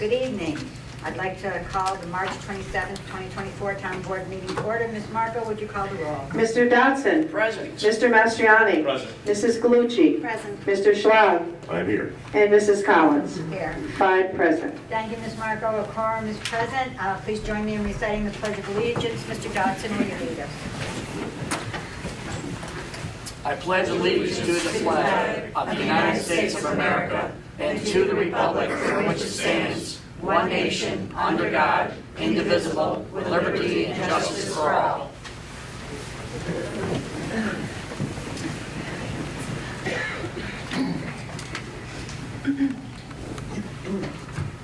Good evening. I'd like to call the March 27th, 2024 Town Board meeting to order. Ms. Marco, would you call the roll? Mr. Dodson. Present. Mr. Mastriani. Present. Mrs. Galucci. Present. Mr. Schlab. I'm here. And Mrs. Collins. Here. 5 present. Thank you, Ms. Marco. A quorum is present. Please join me in reciting the Pledge of Allegiance. Mr. Dodson, will you lead us? I pledge allegiance to the flag of the United States of America and to the republic for which it stands, one nation, under God, indivisible, with liberty and justice for all.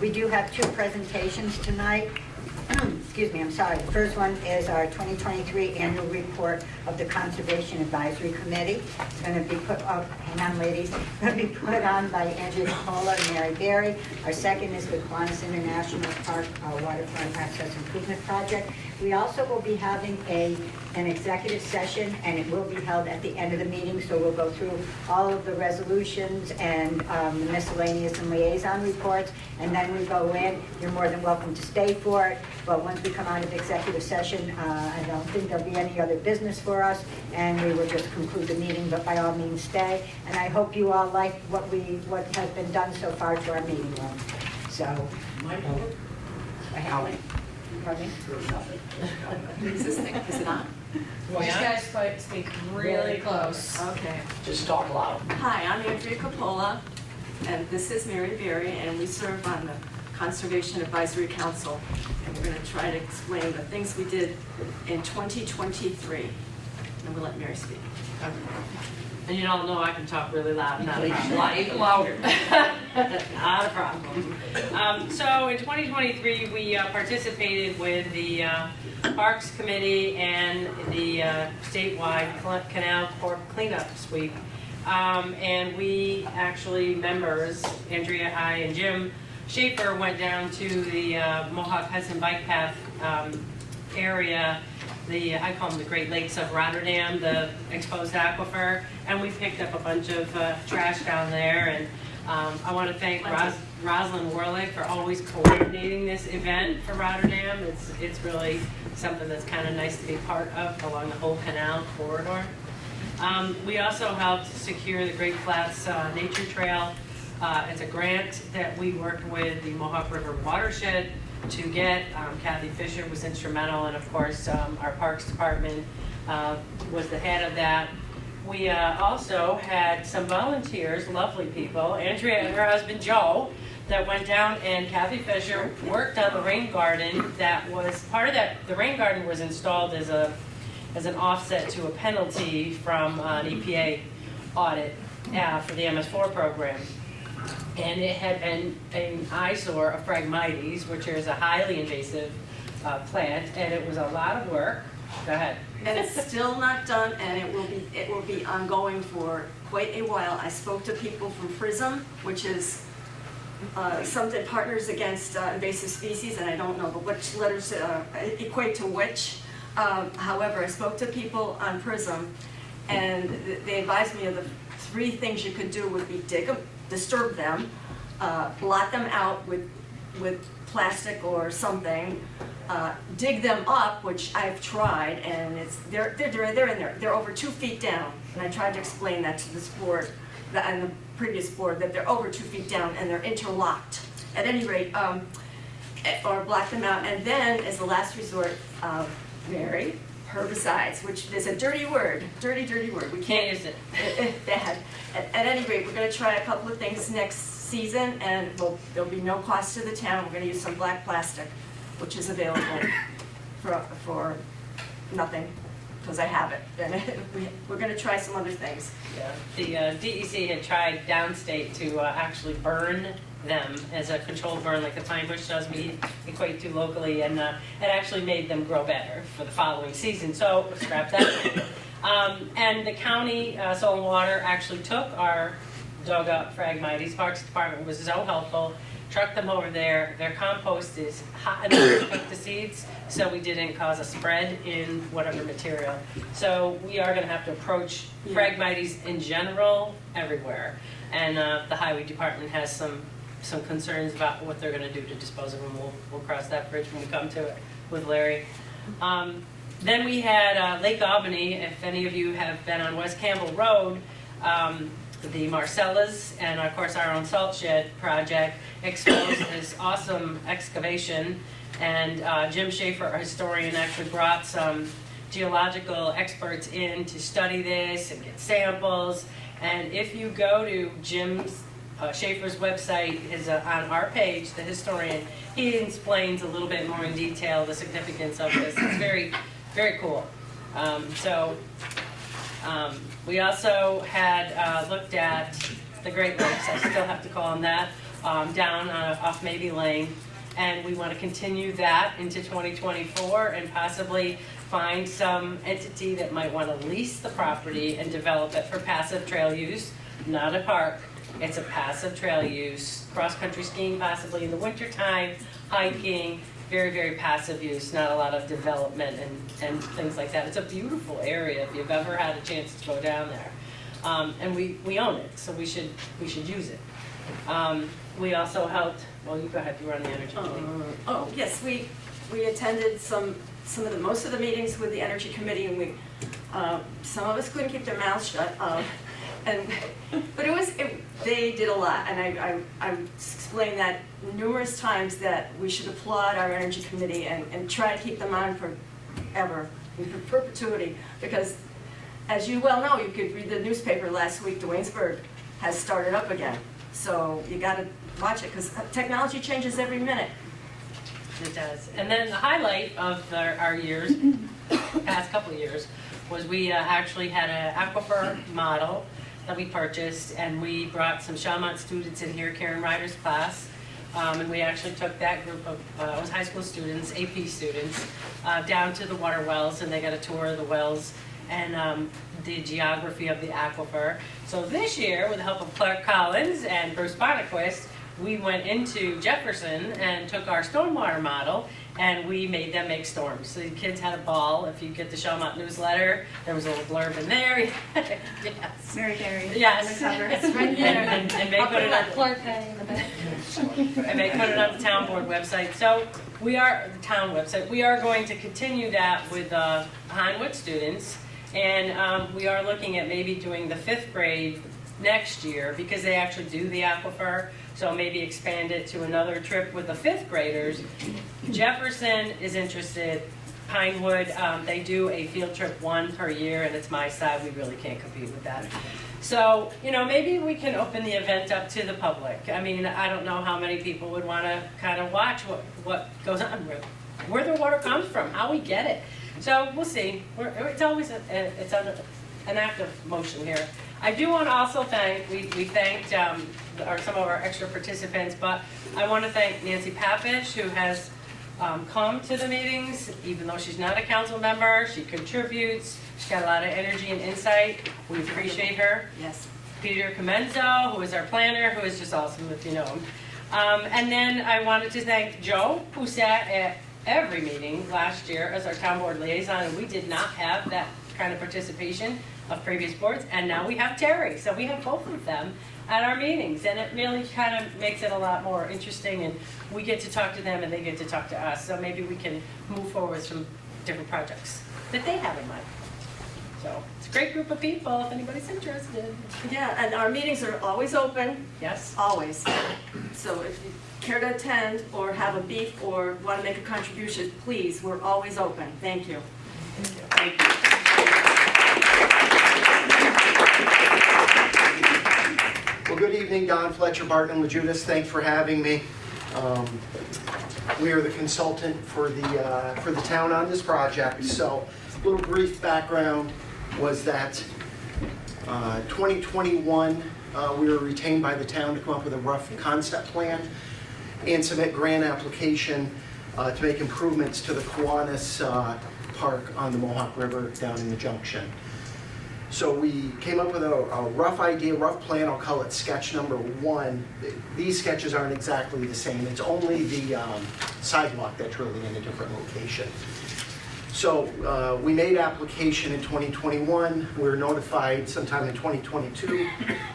We do have 2 presentations tonight. Excuse me, I'm sorry. The first one is our 2023 annual report of the Conservation Advisory Committee. It's going to be put up, hang on ladies, it's going to be put on by Andrea Coppola and Mary Berry. Our second is the Kiwanis International Park Waterfront Access Improvement Project. We also will be having an executive session, and it will be held at the end of the meeting, so we'll go through all of the resolutions and the miscellaneous and liaison reports, and then we go in. You're more than welcome to stay for it, but once we come out of executive session, I don't think there'll be any other business for us, and we will just conclude the meeting, but by all means stay. And I hope you all like what has been done so far to our meeting room. So, Pardon me? Existing, is it on? You guys speak really close. Okay. Just talk loud. Hi, I'm Andrea Coppola, and this is Mary Berry, and we serve on the Conservation Advisory Council. And we're going to try to explain the things we did in 2023. And we'll let Mary speak. And you all know I can talk really loud, not a problem. Even louder. Not a problem. So in 2023, we participated with the Parks Committee and the statewide Canal Corp cleanup sweep. And we actually, members, Andrea, I, and Jim Schaefer went down to the Mohawk Hudson Bike Path area, I call them the Great Lakes of Rotterdam, the exposed aquifer, and we picked up a bunch of trash down there. And I want to thank Rosalind Warlick for always coordinating this event for Rotterdam. It's really something that's kind of nice to be part of along the whole canal corridor. We also helped secure the Great Flats Nature Trail. It's a grant that we worked with the Mohawk River Watershed to get. Kathy Fisher was instrumental, and of course our Parks Department was the head of that. We also had some volunteers, lovely people, Andrea and her husband Joe, that went down, and Kathy Fisher worked on the rain garden. That was part of that. The rain garden was installed as an offset to a penalty from an EPA audit for the MS4 program. And it had been an eyesore of Phragmites, which is a highly invasive plant, and it was a lot of work. Go ahead. And it's still not done, and it will be ongoing for quite a while. I spoke to people from PRISM, which is something Partners Against Invasive Species, and I don't know which letters equate to which. However, I spoke to people on PRISM, and they advised me of the 3 things you could do would be dig them, disturb them, blot them out with plastic or something, dig them up, which I've tried, and they're in there. They're over 2 feet down, and I tried to explain that to this board, and the previous board, that they're over 2 feet down and they're interlocked. At any rate, or black them out, and then as the last resort, Mary, herbicides, which is a dirty word, dirty word. We can't use it. Bad. At any rate, we're going to try a couple of things next season, and there'll be no cost to the town. We're going to use some black plastic, which is available for nothing, because I have it. And we're going to try some other things. Yeah. The DEC had tried downstate to actually burn them as a controlled burn, like the pine bush does, we equate to locally, and it actually made them grow better for the following season. So scrap that. And the county Soil and Water actually took our dug up Phragmites. Parks Department was so helpful. Trucked them over there. Their compost is hot enough to cook the seeds, so we didn't cause a spread in whatever material. So we are going to have to approach Phragmites in general everywhere. And the highway department has some some concerns about what they're gonna do to dispose of them. We'll cross that bridge when we come to it with Larry. Then we had Lake Albany. If any of you have been on West Campbell Road, the Marcellas and of course our own salt shed project exposed this awesome excavation, and Jim Schaefer, our historian, actually brought some geological experts in to study this and get samples. And if you go to Jim's Schaefer's website, his on our page, the historian, he explains a little bit more in detail the significance of this. It's very, very cool. We also had looked at the Great Lakes, I still have to call them that, down off Mabee Lane. And we want to continue that into 2024 and possibly find some entity that might want to lease the property and develop it for passive trail use, not a park. It's a passive trail use, cross-country skiing possibly in the wintertime, hiking, very, very passive use, not a lot of development and things like that. It's a beautiful area if you've ever had a chance to go down there. And we own it, so we should use it. We also helped, well, you go ahead, you were on the energy committee. Yes, we attended most of the meetings with the energy committee, and some of us couldn't keep their mouths shut. But they did a lot, and I explained that numerous times that we should applaud our energy committee and try to keep them on forever, in perpetuity, because as you well know, you could read the newspaper last week, the Waynesburg has started up again. So you got to watch it, because technology changes every minute. It does. And then the highlight of our years, past couple of years, was we actually had an aquifer model that we purchased, and we brought some Chalmont students in here, Karen Ryder's class, and we actually took that group of it was high school students, AP students, down to the water wells, and they got a tour of the wells and the geography of the aquifer. So this year, with the help of Clark Collins and Bruce Bonnequist, we went into Jefferson and took our stormwater model, and we made them make storms. So the kids had a ball. If you get the Chalmont newsletter, there was a little blurb in there. Yes. Mary Berry. Yes. On the cover. It's right there. And they put it on Clark County in the back. and they put it on the town board website. So we are, the town website, we are going to continue that with Highwood students. And we are looking at maybe doing the 5th grade next year, because they actually do the aquifer. So maybe expand it to another trip with the 5th graders. Jefferson is interested. Pinewood, they do a field trip 1 per year, and it's my side. We really can't compete with that. So, maybe we can open the event up to the public. I mean, I don't know how many people would want to kind of watch what goes on, where the water comes from, how we get it. So we'll see. It's always it's an active motion here. I do want to also thank, we thanked some of our extra participants, but I want to thank Nancy Papich, who has come to the meetings, even though she's not a council member. She contributes. She's got a lot of energy and insight. We appreciate her. Yes. Peter Comenzo, who is our planner, who is just awesome if you know him. And then I wanted to thank Joe, who sat at every meeting last year as our town board liaison, and we did not have that kind of participation of previous boards, and now we have Terry. So we have both of them at our meetings, and it really kind of makes it a lot more interesting, and we get to talk to them and they get to talk to us. So maybe we can move forward with some different projects that they have in mind. So it's a great group of people if anybody's interested. Yeah, and our meetings are always open, Yes? always. So if you care to attend or have a beef or want to make a contribution, please, we're always open. Thank you. Thank you. Well, good evening, Don Fletcher, Barton and LaJudas. Thanks for having me. We are the consultant for the town on this project. So, a little brief background was that 2021 we were retained by the town to come up with a rough concept plan and submit grant application to make improvements to the Kiwanis Park on the Mohawk River down in the junction. So we came up with a rough idea, rough plan. I'll call it sketch number 1. These sketches aren't exactly the same. It's only the sidewalk that's really in a different location. So we made application in 2021. We were notified sometime in 2022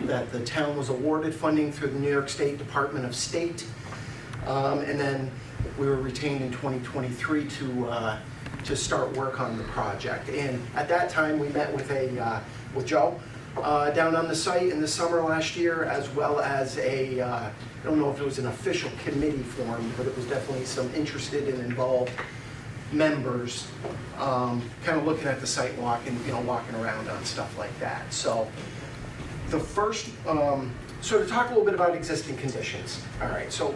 that the town was awarded funding through the New York State Department of State. And then we were retained in 2023 to start work on the project. And at that time, we met with Joe down on the site in the summer last year, as well as I don't know if it was an official committee formed, but it was definitely some interested and involved members, kind of looking at the site walk and, walking around on stuff like that. So the first, so to talk a little bit about existing conditions. All right, so,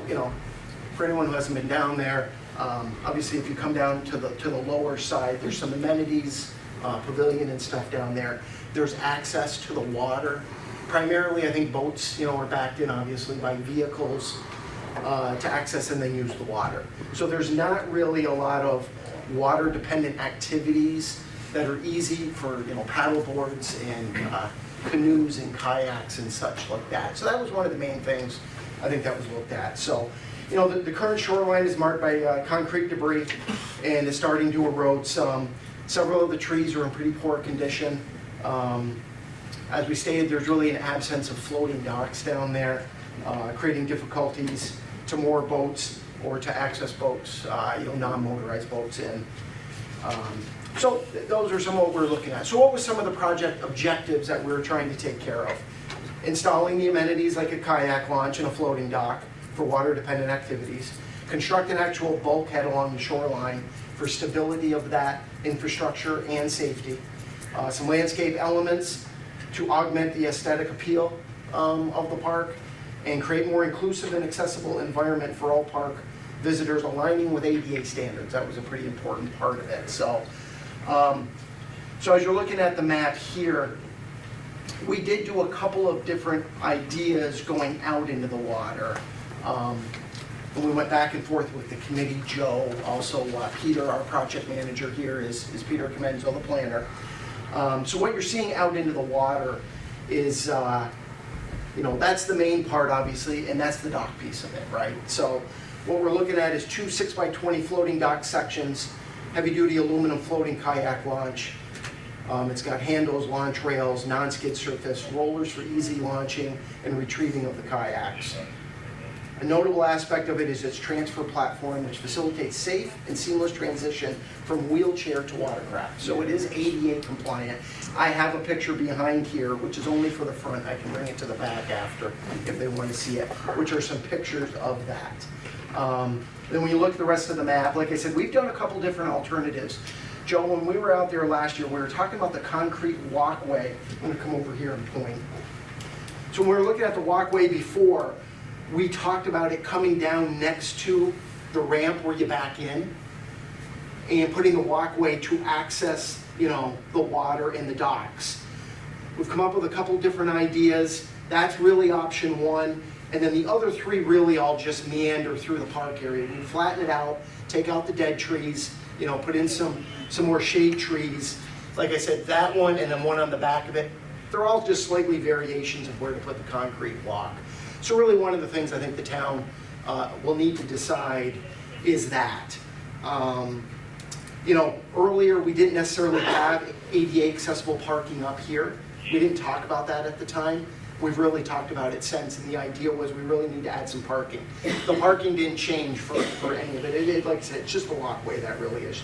for anyone who hasn't been down there, obviously if you come down to the lower side, there's some amenities, pavilion and stuff down there. There's access to the water. Primarily, I think boats, are backed in obviously by vehicles to access and then use the water. So there's not really a lot of water dependent activities that are easy for, paddle boards and canoes and kayaks and such like that. So that was one of the main things I think that was looked at. So, the current shoreline is marked by concrete debris and is starting to erode some. Several of the trees are in pretty poor condition. As we stated, there's really an absence of floating docks down there, creating difficulties to moor boats or to access boats, non-motorized boats in. So those are some of what we're looking at. So what was some of the project objectives that we were trying to take care of? Installing the amenities like a kayak launch and a floating dock for water-dependent activities. Construct an actual bulkhead along the shoreline for stability of that infrastructure and safety. Some landscape elements to augment the aesthetic appeal of the park and create more inclusive and accessible environment for all park visitors, aligning with ADA standards. That was a pretty important part of it. So as you're looking at the map here, we did do a couple of different ideas going out into the water. And we went back and forth with the committee. Joe, also Peter, our project manager here, is Peter Comenzo, the planner. So what you're seeing out into the water is, that's the main part, obviously, and that's the dock piece of it, right? So what we're looking at is 2 6x20 floating dock sections, heavy-duty aluminum floating kayak launch. It's got handles, launch rails, non-skid surface, rollers for easy launching and retrieving of the kayaks. A notable aspect of it is its transfer platform, which facilitates safe and seamless transition from wheelchair to watercraft. So it is ADA compliant. I have a picture behind here, which is only for the front. I can bring it to the back after if they want to see it, which are some pictures of that. Then when you look at the rest of the map, like I said, we've done a couple different alternatives. Joe, when we were out there last year, we were talking about the concrete walkway. I'm going to come over here and point. So when we were looking at the walkway before, we talked about it coming down next to the ramp where you back in and putting the walkway to access, the water and the docks. We've come up with a couple different ideas. That's really option one. And then the other three really all just meander through the park area. We flatten it out, take out the dead trees, put in some more shade trees. Like I said, that one and then one on the back of it, they're all just slightly variations of where to put the concrete block. So really one of the things I think the town will need to decide is that. Earlier we didn't necessarily have ADA accessible parking up here. We didn't talk about that at the time. We've really talked about it since, and the idea was we really need to add some parking. The parking didn't change for any of it. Like I said, it's just the walkway that really is,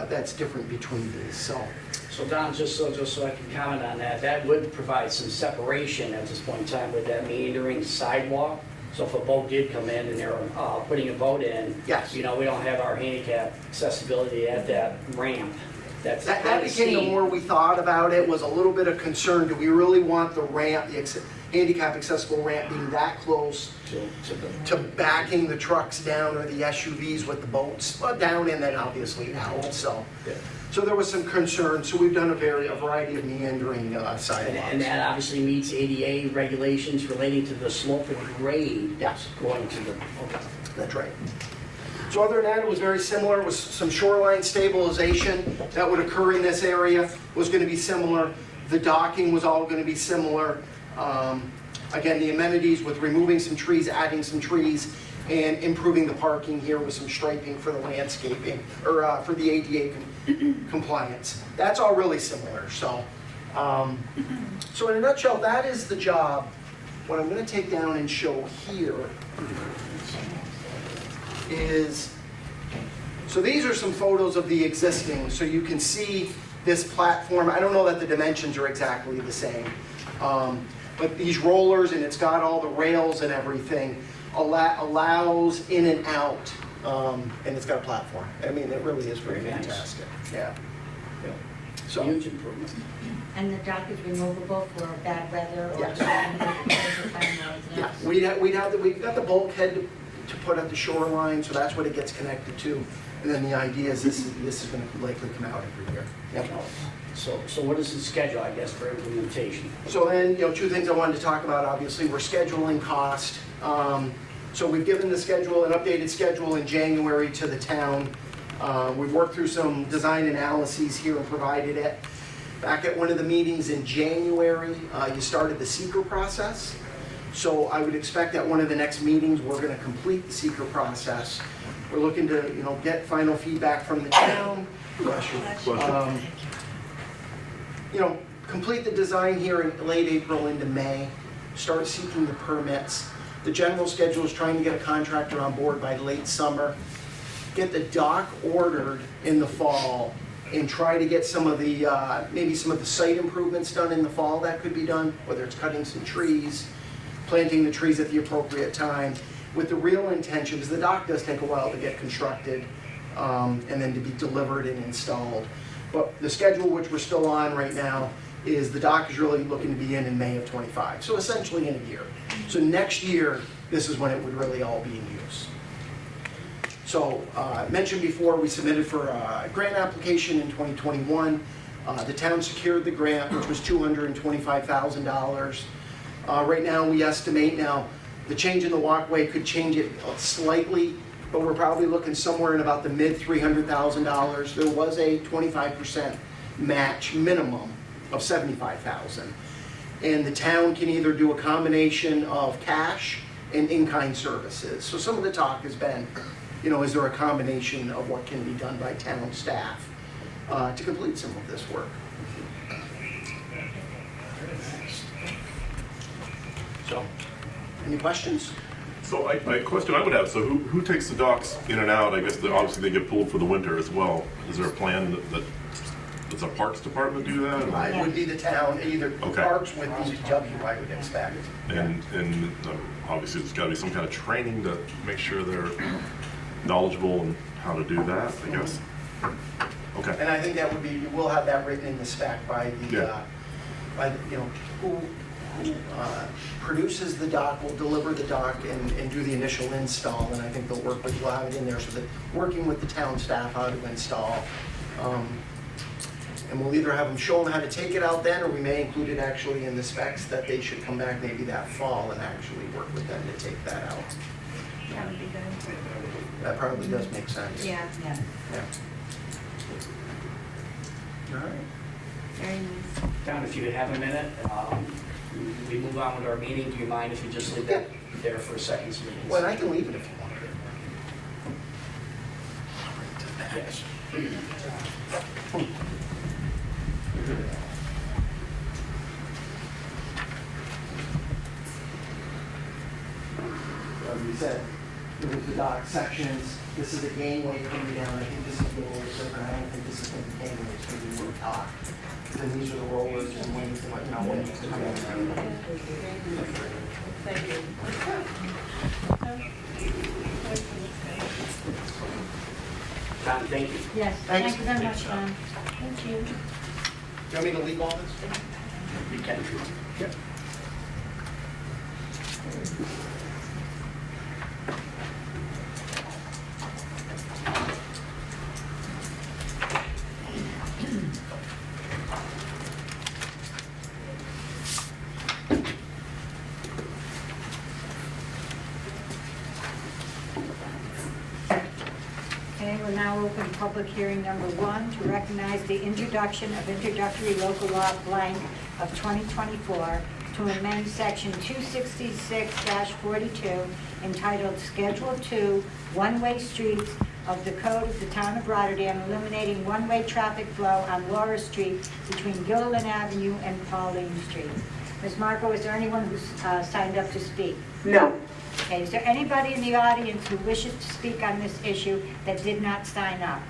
that's different between these, so. So Don, just so I can comment on that, that would provide some separation at this point in time with that meandering sidewalk. So if a boat did come in and they're putting a boat in, Yes. we don't have our handicap accessibility at that ramp. That became the more we thought about it, was a little bit of concern. Do we really want the ramp, the handicap accessible ramp being that close to backing the trucks down or the SUVs with the boats down and then obviously out? So there was some concern. So we've done a variety of meandering sidewalks. And that obviously meets ADA regulations relating to the slope and grade. Yes. Going to the, okay. That's right. So other than that, it was very similar. It was some shoreline stabilization that would occur in this area was going to be similar. The docking was all going to be similar. Again, the amenities with removing some trees, adding some trees, and improving the parking here with some striping for the landscaping, or for the ADA compliance. That's all really similar, so. So in a nutshell, that is the job. What I'm gonna take down and show here is, so these are some photos of the existing, so you can see this platform. I don't know that the dimensions are exactly the same, but these rollers, and it's got all the rails and everything, allows in and out, and it's got a platform. I mean, it really is pretty Very nice. fantastic. Yeah. Yeah. So, Huge improvement. And the dock is removable for bad weather or? Yes. Yeah. yeah, we've got the bulkhead to put at the shoreline, so that's what it gets connected to. And then the idea is this is going to likely come out every year. Yep. So what is the schedule, I guess, for implementation? So then, two things I wanted to talk about, obviously, we're scheduling cost. So we've given the schedule, an updated schedule in January to the town. We've worked through some design analyses here and provided it. Back at one of the meetings in January, you started the seeker process. So I would expect at one of the next meetings, we're gonna complete the seeker process. We're looking to, get final feedback from the town. Bless you. Complete the design here in late April into May, start seeking the permits. The general schedule is trying to get a contractor on board by late summer, get the dock ordered in the fall, and try to get some of the, maybe some of the site improvements done in the fall that could be done, whether it's cutting some trees, planting the trees at the appropriate time, with the real intention, because the dock does take a while to get constructed, and then to be delivered and installed. But the schedule, which we're still on right now, is the dock is really looking to be in May of '25, so essentially in a year. So next year, this is when it would really all be in use. So I mentioned before, we submitted for a grant application in 2021. The town secured the grant, which was $225,000. Right now, we estimate the change in the walkway could change it slightly, but we're probably looking somewhere in about the mid $300,000. There was a 25% match minimum of $75,000. And the town can either do a combination of cash and in-kind services. So some of the talk has been, is there a combination of what can be done by town staff to complete some of this work? So, any questions? So a question I would have, so who takes the docks in and out? I guess obviously they get pulled for the winter as well. Is there a plan that does our parks department do that? or- It would be the town, either Okay. parks with DPW, I would expect. And obviously there's gotta be some kind of training to make sure they're knowledgeable in how to do that, I guess. Okay, And I think that would be, we'll have that written in the spec by the, Yeah. who produces the dock, will deliver the dock and do the initial install, and I think they'll work with, we'll have it in there so that, working with the town staff how to install. And we'll either have them show them how to take it out then, or we may include it actually in the specs that they should come back maybe that fall and actually work with them to take that out. That would be good. That probably does make sense. Yeah, Yeah. Yeah. All right. very nice. Don, if you have a minute, we move on with our meeting. Do you mind if you just leave that there for a second? So we can- Well, I can leave it if you want. Yes. Like we said, there was the dock sections, this is a gangway coming down, I think this is a little different, I don't think this is going to be gangway, it's going to be more dock. Then these are the rollers and wings and whatnot, when it's coming around. Thank you. Don, thank you. Yes, Thanks. thank you very much, Don. Thank you. Do you want me to leave all this? You can if you want. Yep. Okay, we're now open public hearing number 1 to recognize the introduction of introductory local law blank of 2024 to amend section 266-42 entitled Schedule 2 One-Way Streets of the Code of the Town of Rotterdam, eliminating one-way traffic flow on Laura Street between Gilliland Avenue and Pauline Street. Ms. Marco, is there anyone who's signed up to speak? No. Okay, is there anybody in the audience who wishes to speak on this issue that did not sign up?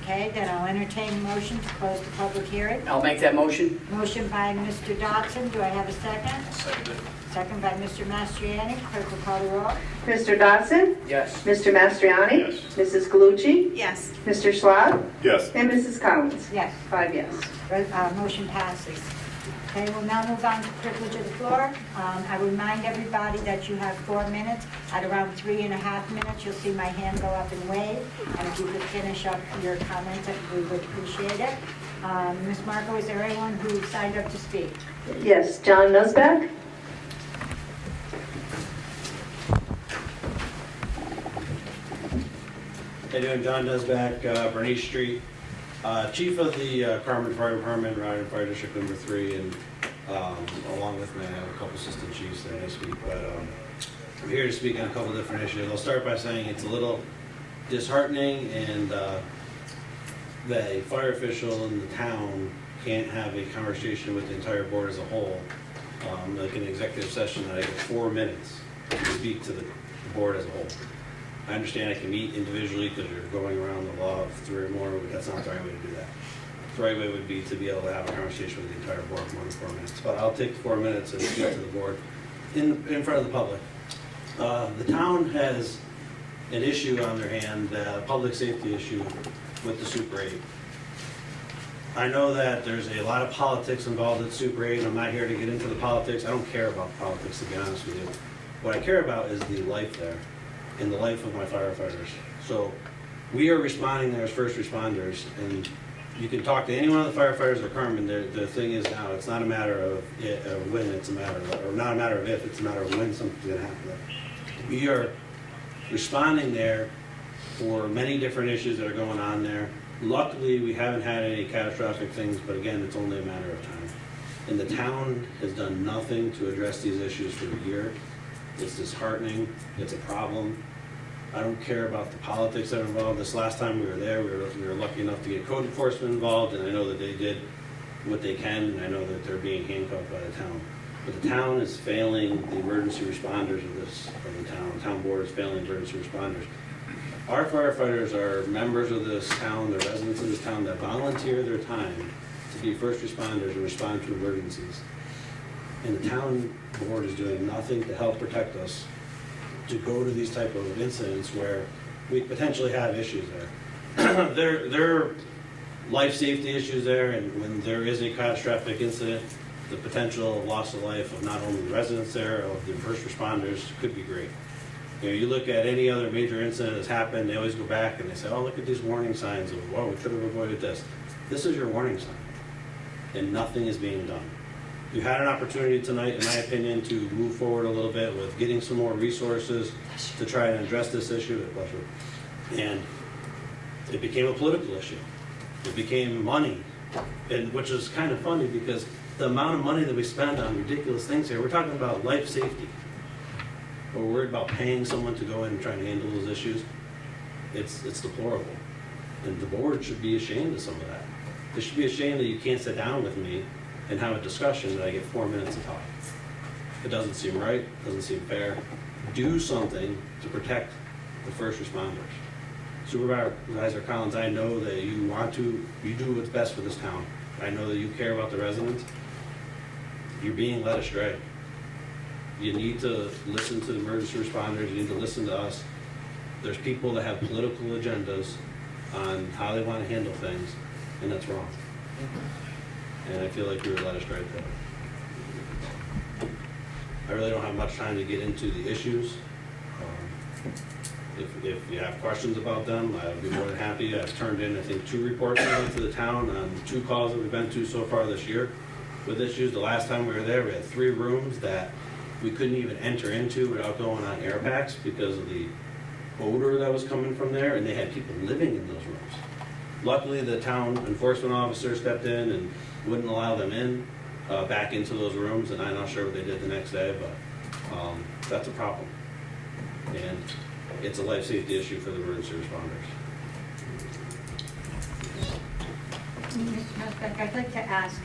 Okay, then I'll entertain a motion to close the public hearing. I'll make that motion. Motion by Mr. Dodson, do I have a second? Seconded. Second by Mr. Mastriani, clerk will call the roll. Mr. Dodson? Yes. Mr. Mastriani? Yes. Mrs. Galucci? Yes. Mr. Schwab? Yes. And Mrs. Collins? Yes, 5 yes. motion passes. Okay, we'll now move on to privilege of the floor. I remind everybody that you have 4 minutes. At around 3.5 minutes, you'll see my hand go up and wave. And if you could finish up your comments, we would appreciate it. Ms. Marco, is there anyone who signed up to speak? Yes, John Nusback? How you doing? John Nusback, Bernice Street, Chief of the Carmen Fire Department, Rotterdam Fire District Number 3, and along with me, I have a couple assistant chiefs there this week, but I'm here to speak on a couple different issues. I'll start by saying it's a little disheartening and that a fire official in the town can't have a conversation with the entire board as a whole, like an executive session that I get 4 minutes to speak to the board as a whole. I understand I can meet individually because you're going around the law of 3 or more, but that's not the right way to do that. The right way would be to be able to have a conversation with the entire board for more than 4 minutes. But I'll take 4 minutes and speak to the board in front of the public. The town has an issue on their hand, a public safety issue with the Super 8. I know that there's a lot of politics involved at Super 8, and I'm not here to get into the politics. I don't care about politics, to be honest with you. What I care about is the life there and the life of my firefighters. So we are responding there as first responders, and you can talk to any one of the firefighters at Carmen. The thing is now, it's not a matter of when, it's a matter of, or not a matter of if, it's a matter of when something's gonna happen there. We are responding there for many different issues that are going on there. Luckily, we haven't had any catastrophic things, but again, it's only a matter of time. And the town has done nothing to address these issues for a year. It's disheartening, it's a problem. I don't care about the politics that are involved. This last time we were there, we were lucky enough to get code enforcement involved, and I know that they did what they can, and I know that they're being handcuffed by the town. But the town is failing the emergency responders of the town. The town board is failing emergency responders. Our firefighters are members of this town, they're residents of this town that volunteer their time to be first responders and respond to emergencies. And the town board is doing nothing to help protect us to go to these type of incidents where we potentially have issues there. There are life safety issues there, and when there is a catastrophic incident, the potential loss of life of not only the residents there, of the first responders could be great. You know, you look at any other major incident that's happened, they always go back and they say, oh, look at these warning signs of, whoa, we could have avoided this. This is your warning sign, and nothing is being done. You had an opportunity tonight, in my opinion, to move forward a little bit with getting some more resources to try and address this issue, and it became a political issue. It became money, and which is kind of funny because the amount of money that we spend on ridiculous things here, we're talking about life safety. We're worried about paying someone to go in and try and handle those issues. It's deplorable, and the board should be ashamed of some of that. They should be ashamed that you can't sit down with me and have a discussion that I get 4 minutes to talk. It doesn't seem right, doesn't seem fair. Do something to protect the first responders. Supervisor Collins, I know that you do what's best for this town. I know that you care about the residents. You're being led astray. You need to listen to the emergency responders, you need to listen to us. There's people that have political agendas on how they want to handle things, and that's wrong. And I feel like we were led astray there. I really don't have much time to get into the issues. If you have questions about them, I'd be more than happy. I've turned in, I think, 2 reports to the town on 2 calls that we've been to so far this year with issues. The last time we were there, we had 3 rooms that we couldn't even enter into without going on air packs because of the odor that was coming from there, and they had people living in those rooms. Luckily, the town enforcement officer stepped in and wouldn't allow them in, back into those rooms, and I'm not sure what they did the next day, but that's a problem. And it's a life safety issue for the emergency responders. Mr. Nosbeck, I'd like to ask,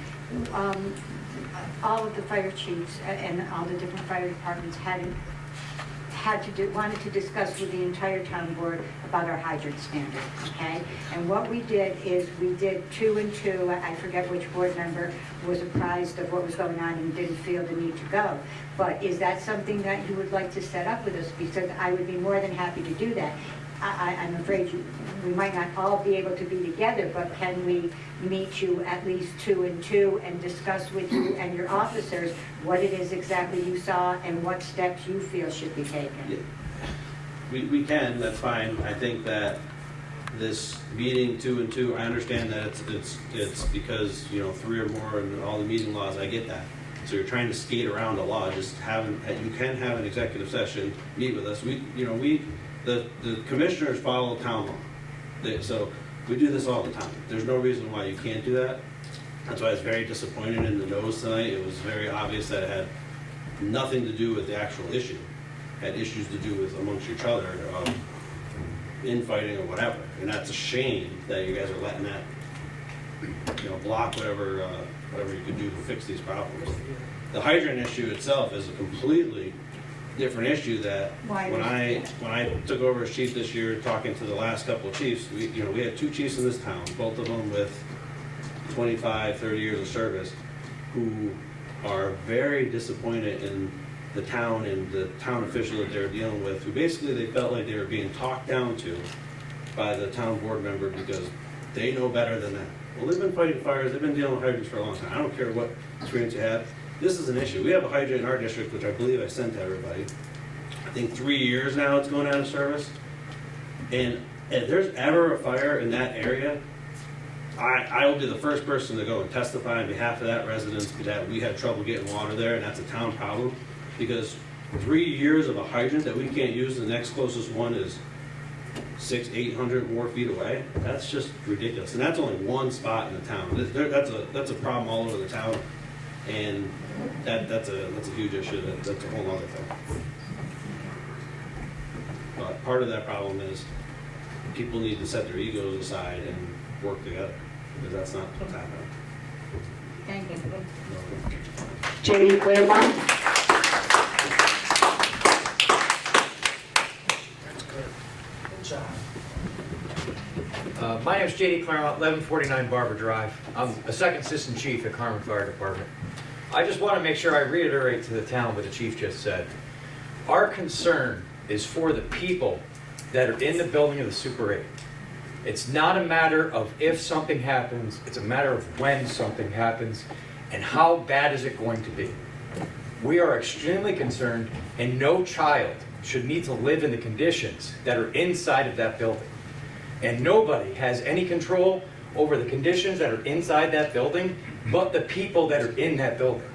all of the fire chiefs and all the different fire departments wanted to discuss with the entire town board about our hydrant standard, okay? And what we did is we did 2 and 2. I forget which board member was apprised of what was going on and didn't feel the need to go. But is that something that you would like to set up with us? Because I would be more than happy to do that. I'm afraid we might not all be able to be together, but can we meet you at least 2 and 2 and discuss with you and your officers what it is exactly you saw and what steps you feel should be taken? Yeah. We can, that's fine. I think that this meeting 2 and 2, I understand that it's because, 3 or more and all the meeting laws, I get that. So you're trying to skate around the law, you can have an executive session, meet with us. The commissioners follow town law. So we do this all the time. There's no reason why you can't do that. That's why I was very disappointed in the no's tonight. It was very obvious that it had nothing to do with the actual issue. It had issues to do with amongst each other, infighting or whatever. And that's a shame that you guys are letting that, block whatever you could do to fix these problems. The hydrant issue itself is a completely different issue that when I took over as chief this year, talking to the last couple of chiefs, we had 2 chiefs in this town, both of them with 25, 30 years of service, who are very disappointed in the town and the town official that they're dealing with, who basically they felt like they were being talked down to by the town board member because they know better than that. Well, they've been fighting fires, they've been dealing with hydrants for a long time. I don't care what experience you have. This is an issue. We have a hydrant in our district, which I believe I sent to everybody. I think 3 years now it's going out of service. And if there's ever a fire in that area, I will be the first person to go and testify on behalf of that residence that we had trouble getting water there, and that's a town problem. Because 3 years of a hydrant that we can't use, the next closest one is 600-800 more feet away. That's just ridiculous. And that's only one spot in the town. That's a problem all over the town. And that's a huge issue. That's a whole other thing. But part of that problem is people need to set their egos aside and work together, because that's not what's happening. Thank you. J.D. Claremont. My name is J.D. Claremont, 1149 Barber Drive. I'm a second assistant chief at Carmen Fire Department. I just want to make sure I reiterate to the town what the chief just said. Our concern is for the people that are in the building of the Super 8. It's not a matter of if something happens, it's a matter of when something happens and how bad is it going to be. We are extremely concerned, and no child should need to live in the conditions that are inside of that building. And nobody has any control over the conditions that are inside that building but the people that are in that building.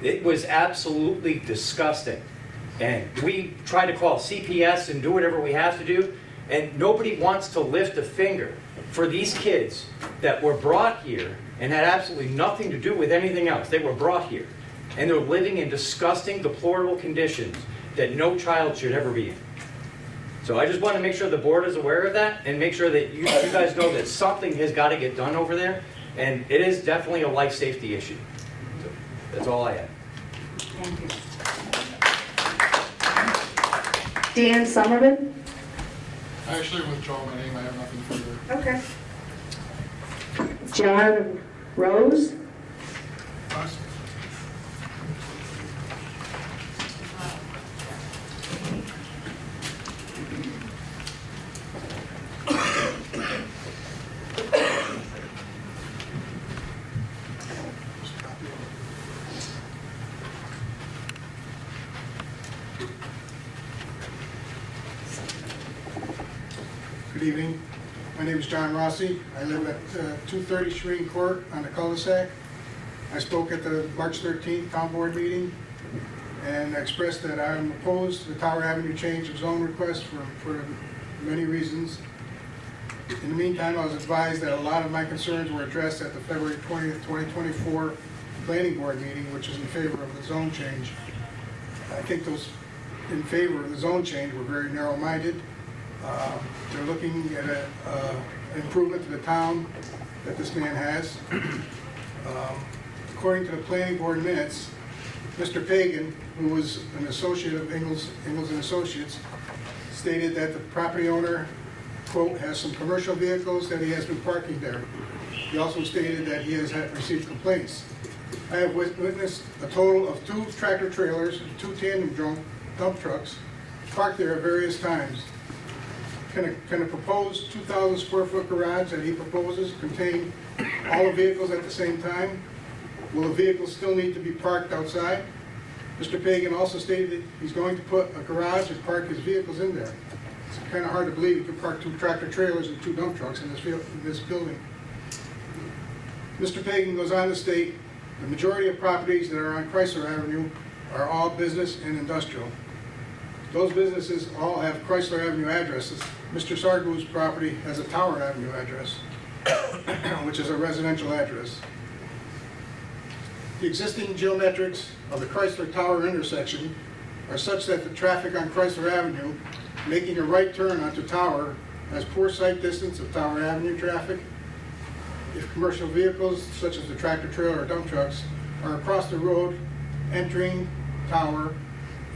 It was absolutely disgusting. And we try to call CPS and do whatever we have to do, and nobody wants to lift a finger for these kids that were brought here and had absolutely nothing to do with anything else. They were brought here, and they're living in disgusting, deplorable conditions that no child should ever be in. So I just want to make sure the board is aware of that and make sure that you guys know that something has got to get done over there, and it is definitely a life safety issue. So that's all I have. Thank you. Dan Summerman. I actually withdraw my name, I have nothing further. Okay. John Rose. Good evening. My name is John Rossi. I live at 230 Shreen Court on the cul-de-sac. I spoke at the March 13th town board meeting and expressed that I'm opposed to the Tower Avenue change of zone request for many reasons. In the meantime, I was advised that a lot of my concerns were addressed at the February 20th, 2024 planning board meeting, which is in favor of the zone change. I think those in favor of the zone change were very narrow-minded. They're looking at an improvement to the town that this man has. According to the planning board minutes, Mr. Pagan, who was an associate of Ingalls and Associates, stated that the property owner, quote, has some commercial vehicles that he has been parking there. He also stated that he has received complaints. I have witnessed a total of 2 tractor trailers and 2 tandem dump trucks parked there at various times. Can a proposed 2,000 square foot garage that he proposes contain all the vehicles at the same time? Will the vehicles still need to be parked outside? Mr. Pagan also stated that he's going to put a garage and park his vehicles in there. It's kind of hard to believe you can park 2 tractor trailers and 2 dump trucks in this building. Mr. Pagan goes on to state, the majority of properties that are on Chrysler Avenue are all business and industrial. Those businesses all have Chrysler Avenue addresses. Mr. Sargu's property has a Tower Avenue address, which is a residential address. The existing geometrics of the Chrysler Tower intersection are such that the traffic on Chrysler Avenue making a right turn onto Tower has poor sight distance of Tower Avenue traffic. If commercial vehicles, such as the tractor trailer or dump trucks, are across the road entering Tower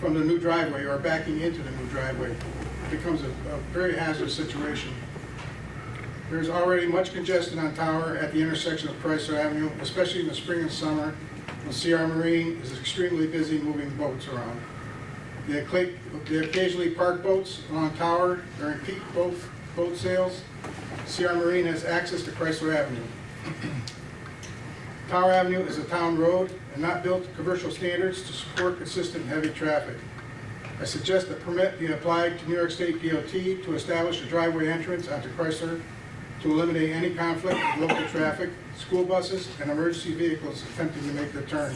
from the new driveway or backing into the new driveway, it becomes a very hazardous situation. There's already much congestion on Tower at the intersection of Chrysler Avenue, especially in the spring and summer, when CR Marine is extremely busy moving boats around. They occasionally park boats along Tower during peak boat sales. CR Marine has access to Chrysler Avenue. Tower Avenue is a town road and not built to commercial standards to support consistent heavy traffic. I suggest a permit be applied to New York State DOT to establish a driveway entrance onto Chrysler to eliminate any conflict with local traffic, school buses, and emergency vehicles attempting to make the turn.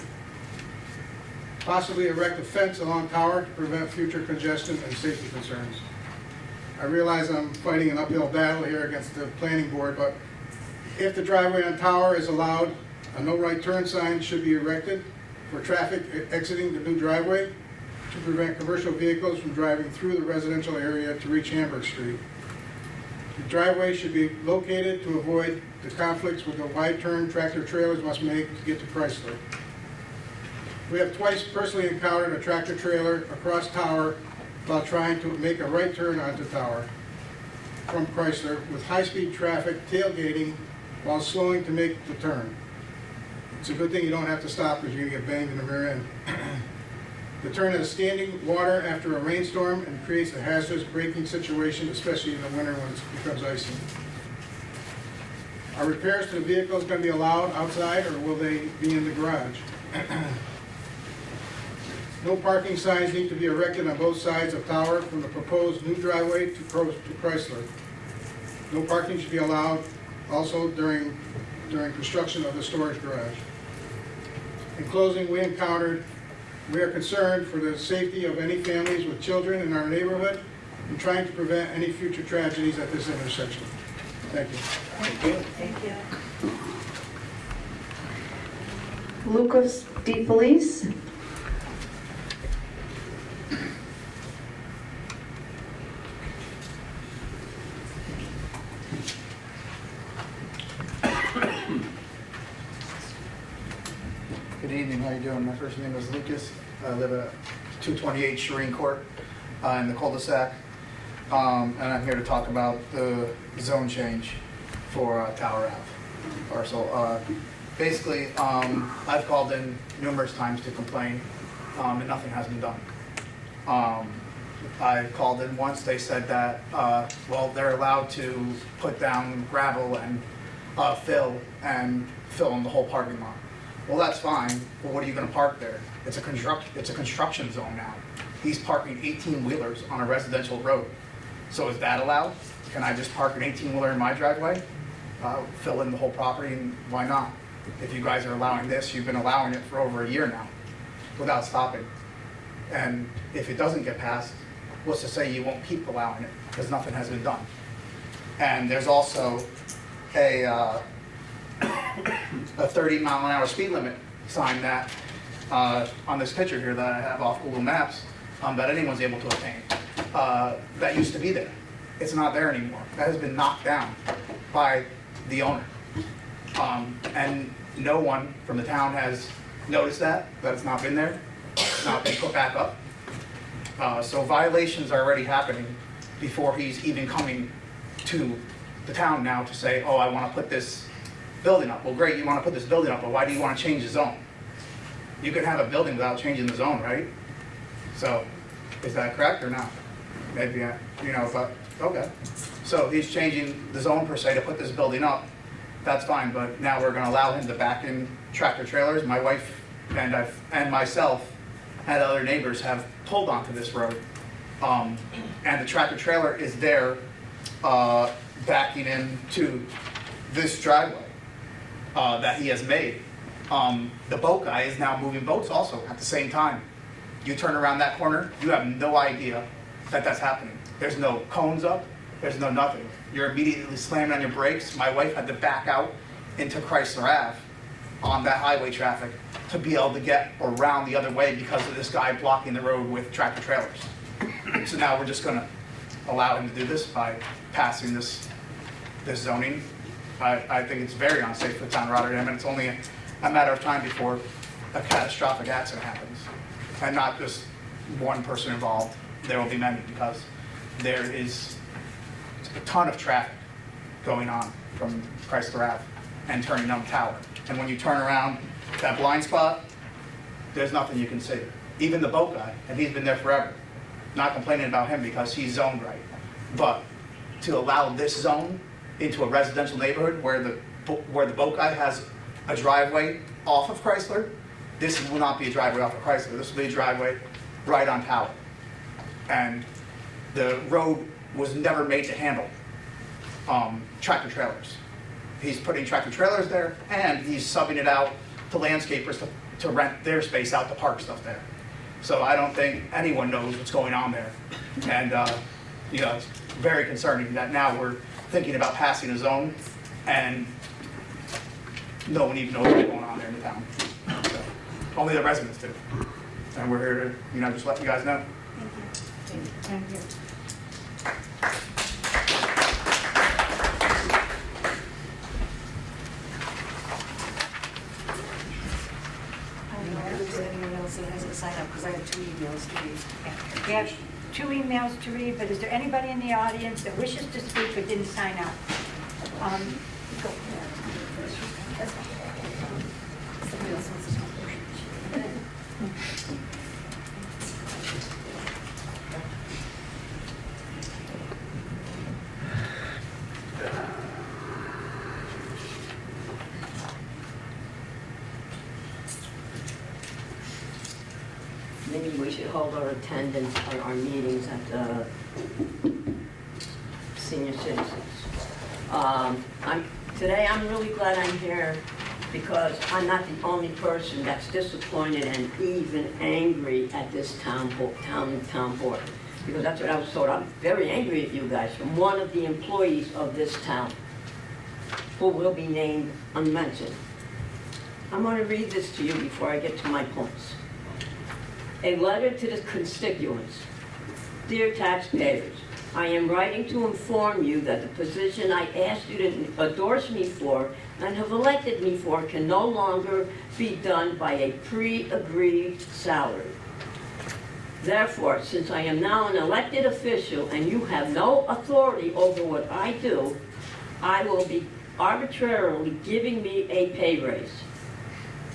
Possibly erect a fence along Tower to prevent future congestion and safety concerns. I realize I'm fighting an uphill battle here against the planning board, but if the driveway on Tower is allowed, a no right turn sign should be erected for traffic exiting the new driveway to prevent commercial vehicles from driving through the residential area to reach Hamburg Street. The driveway should be located to avoid the conflicts with the wide turn tractor trailers must make to get to Chrysler. We have twice personally encountered a tractor trailer across Tower while trying to make a right turn onto Tower from Chrysler with high-speed traffic tailgating while slowing to make the turn. It's a good thing you don't have to stop because you're going to get banged in the rear end. The turn has standing water after a rainstorm and creates a hazardous braking situation, especially in the winter when it becomes icy. Are repairs to the vehicles going to be allowed outside or will they be in the garage? No parking signs need to be erected on both sides of Tower from the proposed new driveway to Chrysler. No parking should be allowed also during construction of the storage garage. In closing, we are concerned for the safety of any families with children in our neighborhood and trying to prevent any future tragedies at this intersection. Thank you. Thank you. Lucas D. Felice. Good evening, how you doing? My first name is Lucas. I live at 228 Shireen Court in the cul-de-sac. And I'm here to talk about the zone change for Tower Ave parcel. Basically, I've called in numerous times to complain and nothing has been done. I called in once, they said that, well, they're allowed to put down gravel and fill in the whole parking lot. Well, that's fine, but what are you gonna park there? It's a construction zone now. He's parking 18-wheelers on a residential road. So is that allowed? Can I just park an 18-wheeler in my driveway? Fill in the whole property, and why not? If you guys are allowing this, you've been allowing it for over a year now without stopping. And if it doesn't get passed, what's to say you won't keep allowing it because nothing has been done? And there's also a 30-mile-an-hour speed limit sign that on this picture here that I have off Google Maps that anyone's able to obtain. That used to be there. It's not there anymore. That has been knocked down by the owner. And no one from the town has noticed that it's not been there, it's not been put back up. So violations are already happening before he's even coming to the town now to say, oh, I want to put this building up. Well, great, you want to put this building up, but why do you want to change the zone? You can have a building without changing the zone, right? So, is that correct or not? Maybe, but, okay. So he's changing the zone per se to put this building up. That's fine, but now we're gonna allow him to back in tractor trailers. My wife and myself and other neighbors have pulled onto this road. And the tractor trailer is there, backing into this driveway, that he has made. The boat guy is now moving boats also at the same time. You turn around that corner, you have no idea that that's happening. There's no cones up, there's no nothing. You're immediately slamming on your brakes. My wife had to back out into Chrysler Ave on that highway traffic to be able to get around the other way because of this guy blocking the road with tractor trailers. So now we're just gonna allow him to do this by passing this zoning. I think it's very unsafe for the town of Rotterdam, and it's only a matter of time before a catastrophic accident happens. And not just one person involved, there will be many, because there is a ton of traffic going on from Chrysler Ave and turning on Tower. And when you turn around that blind spot, there's nothing you can see. Even the boat guy, and he's been there forever, not complaining about him because he's zoned right. But to allow this zone into a residential neighborhood where the boat guy has a driveway off of Chrysler, this will not be a driveway off of Chrysler. This will be a driveway right on Tower. And the road was never made to handle tractor trailers. He's putting tractor trailers there, and he's subbing it out to landscapers to rent their space out to park stuff there. So I don't think anyone knows what's going on there. And it's very concerning that now we're thinking about passing a zone and no one even knows what's going on there in the town. So, only the residents do. And we're here to, just let you guys know. Thank you. I don't know if there's anyone else that hasn't signed up, because I have 2 emails to read. We have 2 emails to read, but is there anybody in the audience that wishes to speak but didn't sign up? Go. Somebody else wants to talk. Maybe we should hold our attendance on our meetings at the senior citizens. Today I'm really glad I'm here because I'm not the only person that's disappointed and even angry at this town board. Because that's what I was told. I'm very angry at you guys from one of the employees of this town who will be named unmentioned. I'm going to read this to you before I get to my points. A letter to the constituents. Dear taxpayers, I am writing to inform you that the position I asked you to endorse me for and have elected me for can no longer be done by a pre-agreed salary. Therefore, since I am now an elected official and you have no authority over what I do, I will be arbitrarily giving me a pay raise.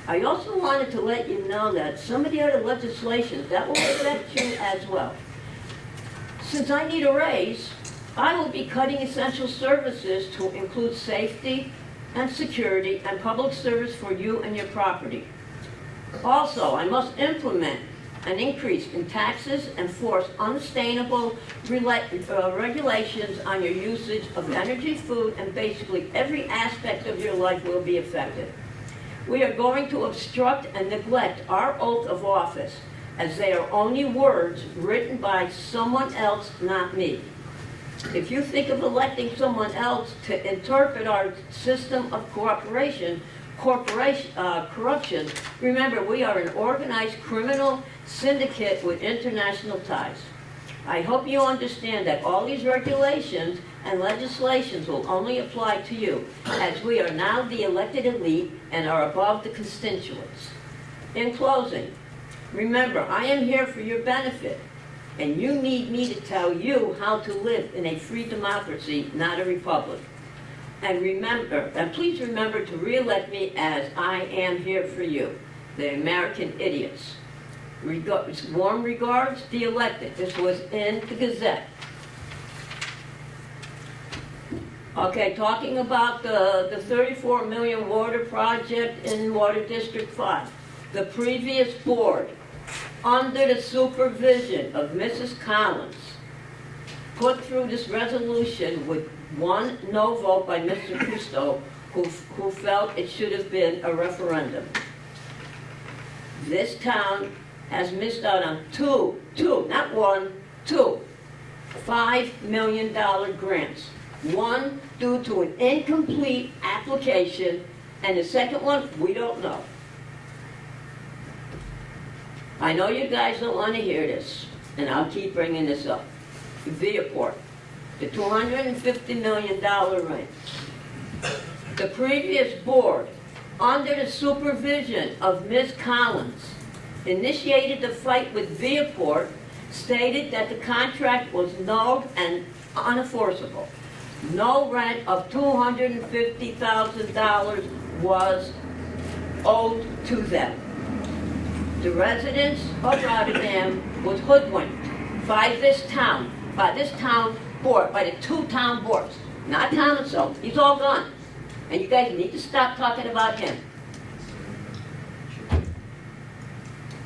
I also wanted to let you know that some of the other legislations that will affect you as well. Since I need a raise, I will be cutting essential services to include safety and security and public service for you and your property. Also, I must implement an increase in taxes and force unsustainable regulations on your usage of energy, food, and basically every aspect of your life will be affected. We are going to obstruct and neglect our oath of office, as they are only words written by someone else, not me. If you think of electing someone else to interpret our system of cooperation, corruption, remember, we are an organized criminal syndicate with international ties. I hope you understand that all these regulations and legislations will only apply to you, as we are now the elected elite and are above the constituents. In closing, remember, I am here for your benefit, and you need me to tell you how to live in a free democracy, not a republic. And remember, and please remember to re-elect me, as I am here for you, the American idiots. Warm regards, the elected. This was in the Gazette. Okay, talking about the 34 million water project in Water District 5. The previous board, under the supervision of Mrs. Collins, put through this resolution with one no vote by Mr. Cousteau, who felt it should have been a referendum. This town has missed out on two, not one, two, $5 million grants. One due to an incomplete application, and the second one, we don't know. I know you guys don't want to hear this, and I'll keep bringing this up. Viaport, the $250 million rent. The previous board, under the supervision of Ms. Collins, initiated the fight with Viaport, stated that the contract was null and unenforceable. No rent of $250,000 was owed to them. The residents of Rotterdam was hoodwinked by this town board, by the two town boards, not Thomaso. He's all gone. And you guys need to stop talking about him.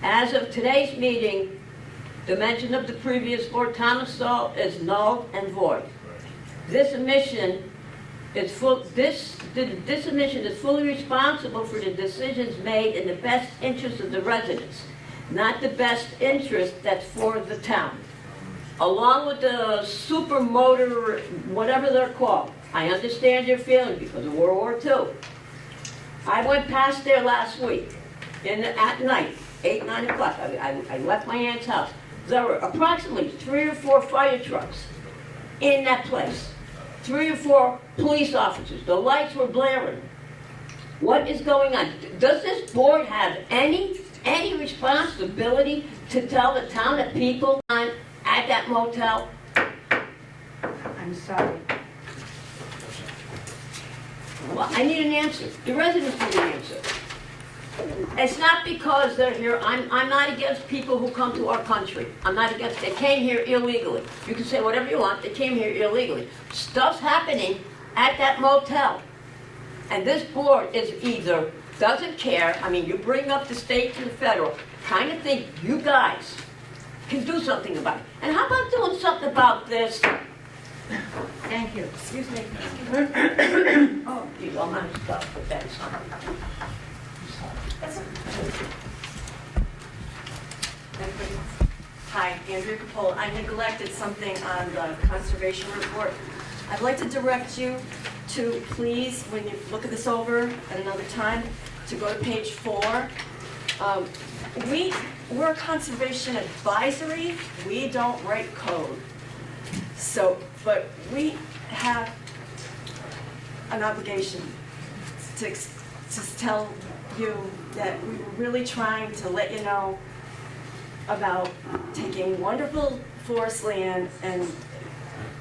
As of today's meeting, the mention of the previous board, Thomaso, is null and void. This admission is fully responsible for the decisions made in the best interest of the residents, not the best interest that's for the town. Along with the super motor, whatever they're called, I understand your feelings because of World War II. I went past there last week at night, 8, 9 o'clock. I left my aunt's house. There were approximately 3 or 4 fire trucks in that place. 3 or 4 police officers. The lights were blaring. What is going on? Does this board have any responsibility to tell the town that people at that motel? I'm sorry. Well, I need an answer. The residents need an answer. It's not because they're here. I'm not against people who come to our country. I'm not against. They came here illegally. You can say whatever you want. They came here illegally. Stuff's happening at that motel. And this board is either doesn't care. I mean, you bring up the state and the federal. Kind of think you guys can do something about it. And how about doing something about this? Thank you. Excuse me. Oh, geez, all my stuff with that song. Hi, Andrea Capola. I neglected something on the conservation report. I'd like to direct you to, please, when you look at this over at another time, to go to page 4. We're a conservation advisory. We don't write code. So, but we have an obligation to tell you that we were really trying to let you know about taking wonderful forest land and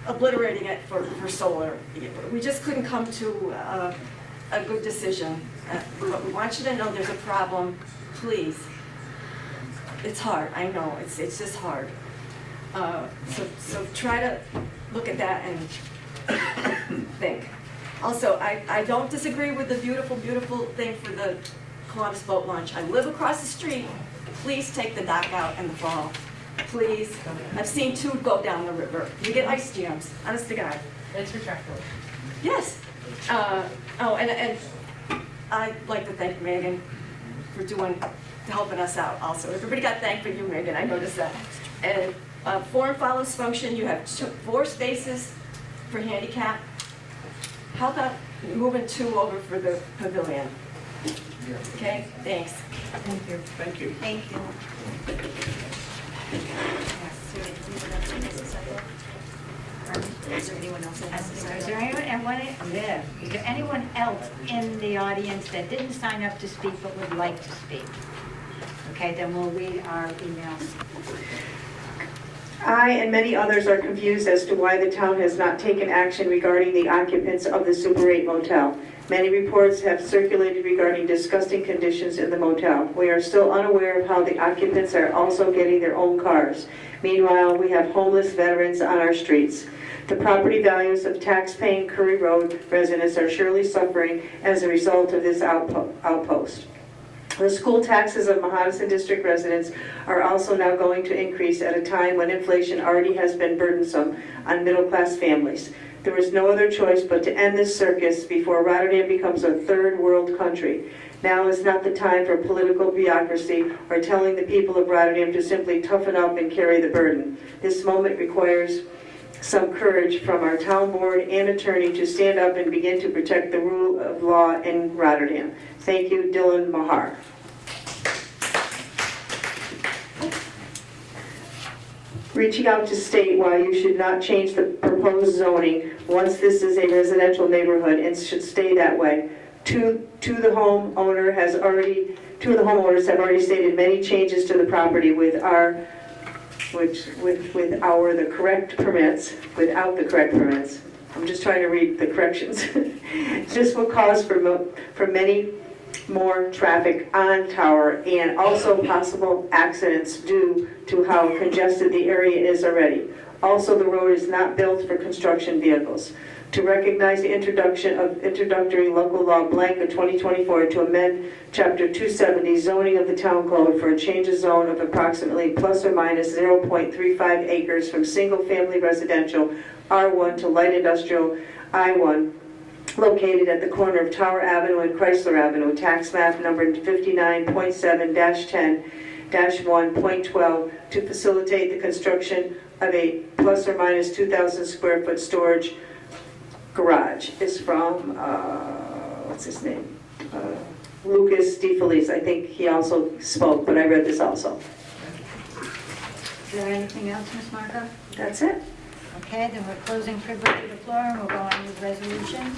obliterating it for solar. We just couldn't come to a good decision. But we want you to know there's a problem. Please. It's hard. I know. It's just hard. So try to look at that and think. Also, I don't disagree with the beautiful, beautiful thing for the Columbus boat launch. I live across the street. Please take the dock out in the fall. Please. I've seen 2 go down the river. You get ice jams. Honest to God. It's retractable. Yes. And I'd like to thank Megan for helping us out also. Everybody got thanked for you, Megan. I noticed that. And form follows function. You have 4 spaces for handicap. How about moving 2 over for the pavilion? Okay, thanks. Thank you. Thank you. Thank you. Is there anyone else that has to sign Is up? there is there anyone else in the audience that didn't sign up to speak but would like to speak? Okay, then we'll read our emails. I and many others are confused as to why the town has not taken action regarding the occupants of the Super 8 motel. Many reports have circulated regarding disgusting conditions in the motel. We are still unaware of how the occupants are also getting their own cars. Meanwhile, we have homeless veterans on our streets. The property values of tax-paying Curry Road residents are surely suffering as a result of this outpost. The school taxes of Mahonison District residents are also now going to increase at a time when inflation already has been burdensome on middle-class families. There is no other choice but to end this circus before Rotterdam becomes a third world country. Now is not the time for political bureaucracy or telling the people of Rotterdam to simply toughen up and carry the burden. This moment requires some courage from our town board and attorney to stand up and begin to protect the rule of law in Rotterdam. Thank you, Dylan Mahar. Reaching out to state why you should not change the proposed zoning once this is a residential neighborhood and should stay that way. Two of the homeowners have already stated many changes to the property without the correct permits. I'm just trying to read the corrections. This will cause for many more traffic on Tower and also possible accidents due to how congested the area is already. Also, the road is not built for construction vehicles. To recognize the introduction of introductory local law blank of 2024 to amend Chapter 270 zoning of the town code for a change of zone of approximately plus or minus 0.35 acres from single-family residential R1 to light industrial I1, located at the corner of Tower Avenue and Chrysler Avenue, tax map number 59.7-10-1.12, to facilitate the construction of a plus or minus 2,000 square foot storage garage. Is from, what's his name? Lucas DeFelice. I think he also spoke, but I read this also. Is there anything else, Ms. Marco? That's it. Okay, then we're closing privilege of the floor and we'll go on with resolutions.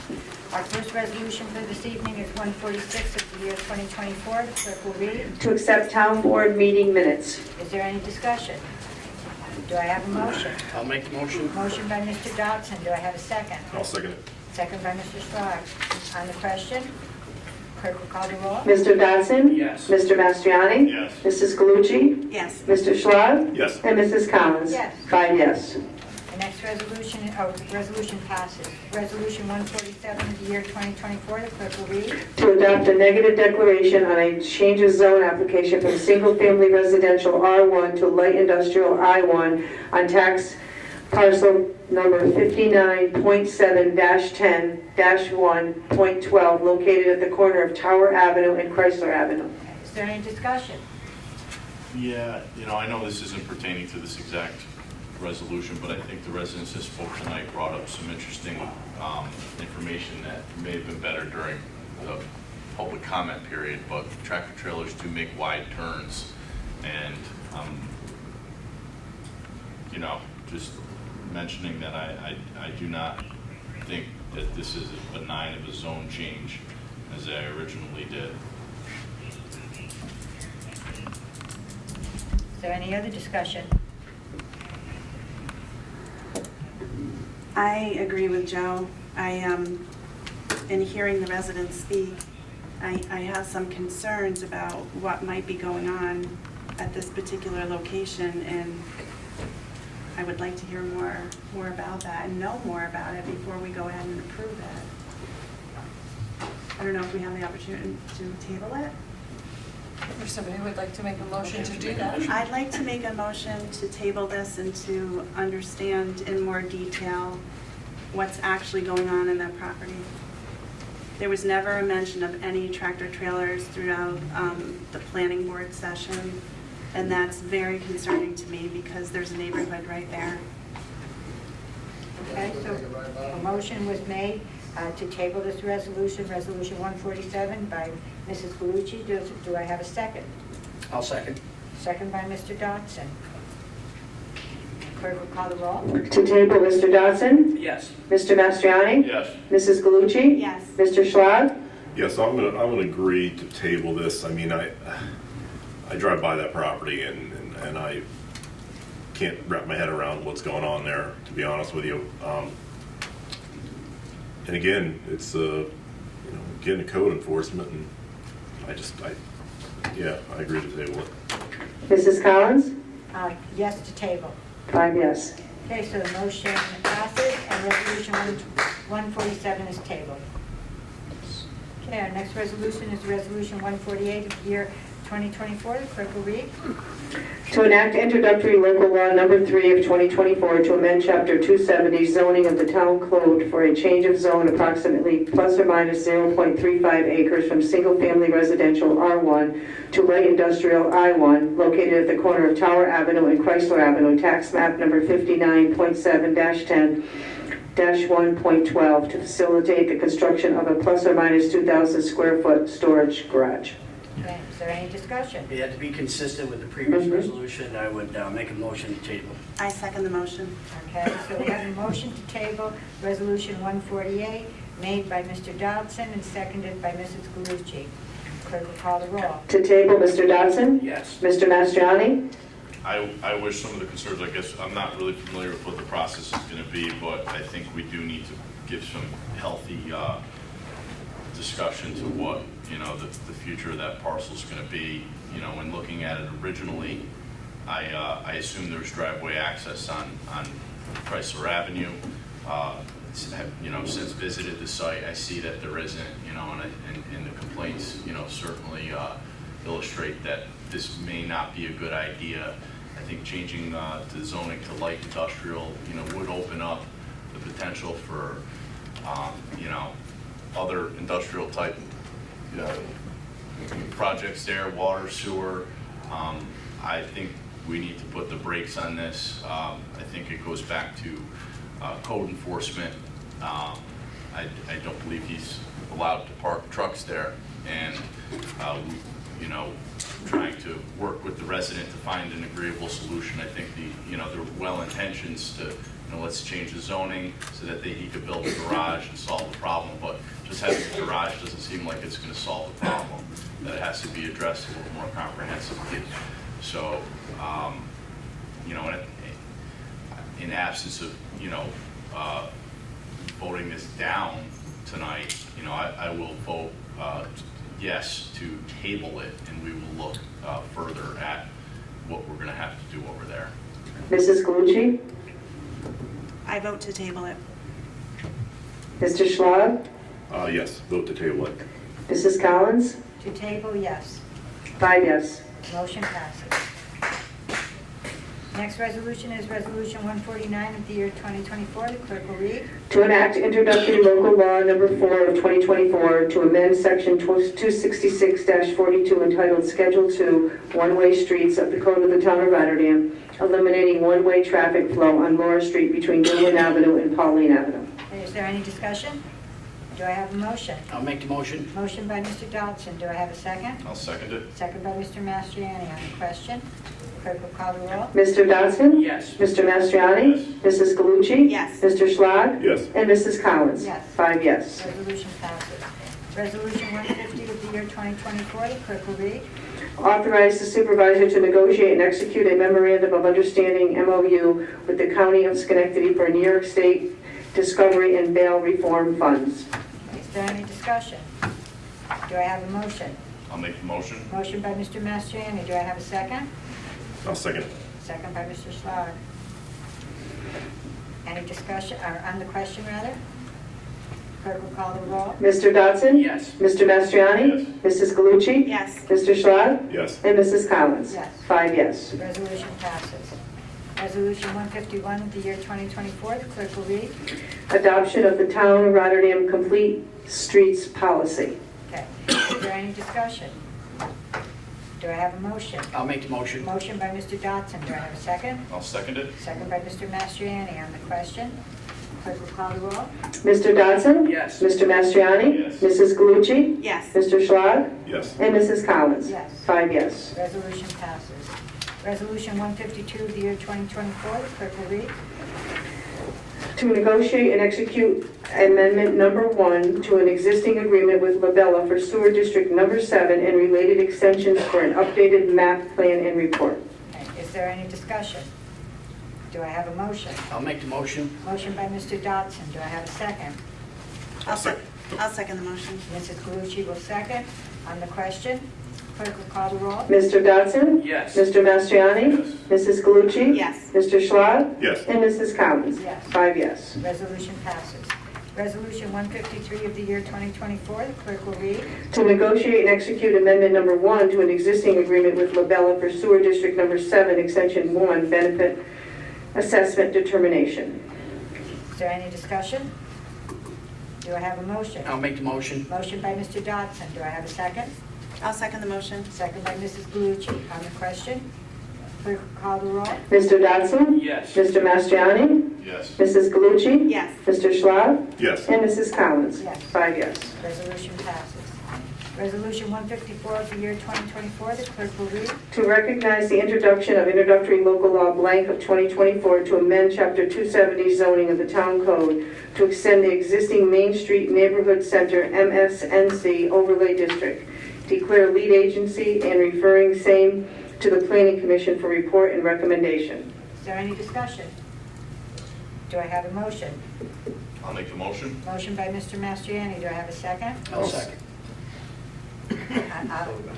Our first resolution for this evening is 146 of the year 2024. The clerk will read. To accept town board meeting minutes. Is there any discussion? Do I have a motion? I'll make the motion. Motion by Mr. Dodson. Do I have a second? I'll second it. Second by Mr. Schlag. On the question, clerk will call the roll. Mr. Dodson? Yes. Mr. Mastriani? Yes. Mrs. Galucci? Yes. Mr. Schlag? Yes. And Mrs. Collins? Yes. 5 yes. The next resolution passes. Resolution 147 of the year 2024. The clerk will read. To adopt a negative declaration on a change of zone application from single-family residential R1 to light industrial I1 on tax parcel number 59.7-10-1.12 located at the corner of Tower Avenue and Chrysler Avenue. Is there any discussion? Yeah, I know this isn't pertaining to this exact resolution, but I think the residents that spoke tonight brought up some interesting information that may have been better during the public comment period, but tractor trailers do make wide turns, and just mentioning that I do not think that this is as benign of a zone change as I originally did. Is there any other discussion? I agree with Joe. In hearing the residents speak, I have some concerns about what might be going on at this particular location, and I would like to hear more about that and know more about it before we go ahead and approve it. I don't know if we have the opportunity to table it. If somebody would like to make a motion to do that. I'd like to make a motion to table this and to understand in more detail what's actually going on in that property. There was never a mention of any tractor trailers throughout the planning board session, and that's very concerning to me because there's a neighborhood right there. Okay, so a motion was made to table this resolution, Resolution 147 by Mrs. Galucci. Do I have a second? I'll second. Second by Mr. Dodson. Clerk will call the roll. To table, Mr. Dodson? Yes. Mr. Mastriani? Yes. Mrs. Galucci? Yes. Mr. Schlag? Yes, I'm gonna agree to table this. I mean, I drive by that property and I can't wrap my head around what's going on there, to be honest with you. And again, it's getting a code enforcement, and I agree to table it. Mrs. Collins? Yes to table. 5 yes. Okay, so the motion passes and Resolution 147 is tabled. Okay, our next resolution is Resolution 148 of the year 2024. The clerk will read. To enact introductory local law number 3 of 2024 to amend chapter 270 zoning of the town code for a change of zone approximately plus or minus 0.35 acres from single-family residential R1 to light industrial I1 located at the corner of Tower Avenue and Chrysler Avenue, tax map number 59.7-10-1.12 to facilitate the construction of a plus or minus 2,000 square foot storage garage. Okay, is there any discussion? Yeah, to be consistent with the previous resolution, I would make a motion to table. I second the motion. Okay, so we have a motion to table Resolution 148 made by Mr. Dodson and seconded by Mrs. Galucci. Clerk will call the roll. To table, Mr. Dodson? Yes. Mr. Mastriani? I wish some of the concerns, I guess, I'm not really familiar with what the process is going to be, but I think we do need to give some healthy discussion to what, the future of that parcel is going to be. When looking at it originally, I assume there's driveway access on Chrysler Avenue. Since visited the site, I see that there isn't, and the complaints, certainly illustrate that this may not be a good idea. I think changing the zoning to light industrial, would open up the potential for, other industrial type projects there, water, sewer. I think we need to put the brakes on this. I think it goes back to code enforcement. I don't believe he's allowed to park trucks there, and trying to work with the resident to find an agreeable solution. I think there were well intentions to, let's change the zoning so that he could build a garage and solve the problem, but just having a garage doesn't seem like it's going to solve the problem. That it has to be addressed a little more comprehensively. So, in absence of, voting this down tonight, I will vote yes to table it, and we will look further at what we're going to have to do over there. Mrs. Galucci? I vote to table it. Mr. Schlag? Yes, vote to table it. Mrs. Collins? To table, yes. 5 yes. Motion passes. Next resolution is Resolution 149 of the year 2024. The clerk will read. To enact introductory local law number 4 of 2024 to amend section 266-42 entitled Schedule 2 One-Way Streets of the Code of the Town of Rotterdam, eliminating one-way traffic flow on Laura Street between Gilman Avenue and Pauline Avenue. Is there any discussion? Do I have a motion? I'll make the motion. Motion by Mr. Dodson. Do I have a second? I'll second it. Second by Mr. Mastriani. On the question, clerk will call the roll. Mr. Dodson? Yes. Mr. Mastriani? Yes. Mrs. Galucci? Yes. Mr. Schlag? Yes. And Mrs. Collins? Yes. 5 yes. Resolution passes. Resolution 150 of the year 2024. The clerk will read. Authorize the supervisor to negotiate and execute a memorandum of understanding MOU with the County of Schenectady for New York State Discovery and Bail Reform Funds. Is there any discussion? Do I have a motion? I'll make the motion. Motion by Mr. Mastriani. Do I have a second? I'll second. Second by Mr. Schlag. Any discussion, or on the question rather? Clerk will call the roll. Mr. Dodson? Yes. Mr. Mastriani? Mrs. Galucci? Yes. Mr. Schlag? Yes. And Mrs. Collins? Yes. 5 yes. Resolution passes. Resolution 151 of the year 2024. The clerk will read. Adoption of the Town of Rotterdam Complete Streets Policy. Okay. Is there any discussion? Do I have a motion? I'll make the motion. Motion by Mr. Dodson. Do I have a second? I'll second it. Second by Mr. Mastriani. On the question, Clerk will call the roll. Mr. Dodson? Yes. Mr. Mastriani? Yes. Mrs. Galucci? Yes. Mr. Schlag? Yes. And Mrs. Collins? Yes. 5 yes. Resolution passes. Resolution 152 of the year 2024, the clerk will read. To negotiate and execute amendment number 1 to an existing agreement with Labella for sewer district number 7 and related extensions for an updated map, plan, and report. Okay, is there any discussion? Do I have a motion? I'll make the motion. Motion by Mr. Dodson. Do I have a second? I'll second the motion. Mrs. Galucci will second. On the question, clerk will call the roll. Mr. Dodson? Yes. Mr. Mastriani? Yes. Mrs. Galucci? Yes. Mr. Schlag? Yes. And Mrs. Collins? Yes. 5 yes. Resolution passes. Resolution 153 of the year 2024, the clerk will read. To negotiate and execute amendment number 1 to an existing agreement with Labella for sewer district number 7, extension 1, benefit assessment determination. Is there any discussion? Do I have a motion? I'll make the motion. Motion by Mr. Dodson. Do I have a second? I'll second the motion. Second by Mrs. Galucci. On the question, clerk will call the roll. Mr. Dodson? Yes. Mr. Mastriani? Yes. Mrs. Galucci? Yes. Mr. Schlag? Yes. And Mrs. Collins? Yes. 5 yes. Resolution passes. Resolution 154 of the year 2024, the clerk will read. To recognize the introduction of introductory local law blank of 2024 to amend Chapter 270 zoning of the Town Code to extend the existing Main Street Neighborhood Center MSNC overlay district, declare lead agency and referring same to the Planning Commission for report and recommendation. Is there any discussion? Do I have a motion? I'll make the motion. Motion by Mr. Mastriani. Do I have a second? I'll second.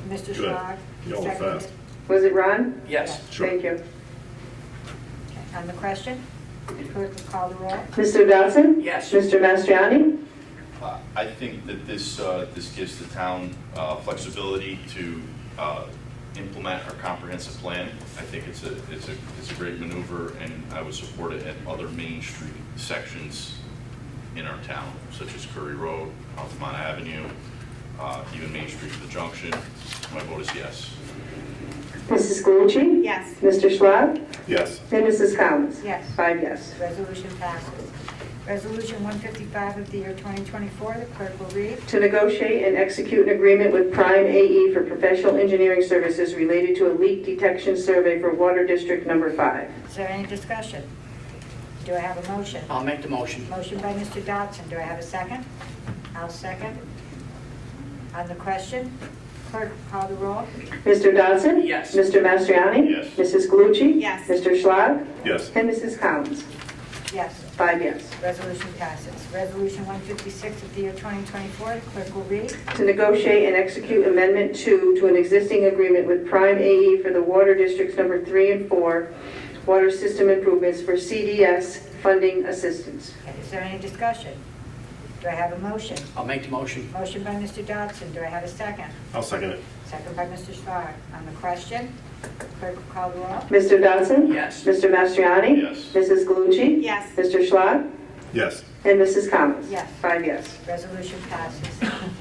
Mr. Good. Schlag? Y'all are seconded. fast. Was it Ron? Yes. Sure. Thank you. Okay, on the question, clerk will call the roll. Mr. Dodson? Yes. Mr. Mastriani? I think that this gives the town flexibility to implement our comprehensive plan. I think it's a great maneuver, and I would support it at other Main Street sections in our town, such as Curry Road, Altamont Avenue, even Main Street to the Junction. My vote is yes. Mrs. Galucci? Yes. Mr. Schlag? Yes. And Mrs. Collins? Yes. 5 yes. Resolution passes. Resolution 155 of the year 2024, the clerk will read. To negotiate and execute an agreement with Prime AE for professional engineering services related to a leak detection survey for Water District number 5. Is there any discussion? Do I have a motion? I'll make the motion. Motion by Mr. Dodson. Do I have a second? I'll second. On the question, clerk call the roll. Mr. Dodson? Yes. Mr. Mastriani? Yes. Mrs. Galucci? Yes. Mr. Schlag? Yes. And Mrs. Collins? Yes. 5 yes. Resolution passes. Resolution 156 of the year 2024, the clerk will read. To negotiate and execute Amendment 2 to an existing agreement with Prime AE for the Water Districts number 3 and 4 water system improvements for CDS funding assistance. Okay, is there any discussion? Do I have a motion? I'll make the motion. Motion by Mr. Dodson. Do I have a second? I'll second it. Second by Mr. Schlag. On the question, clerk will call the roll. Mr. Dodson? Yes. Mr. Mastriani? Yes. Mrs. Galucci? Yes. Mr. Schlag? Yes. And Mrs. Collins? Yes. 5 yes. Resolution passes.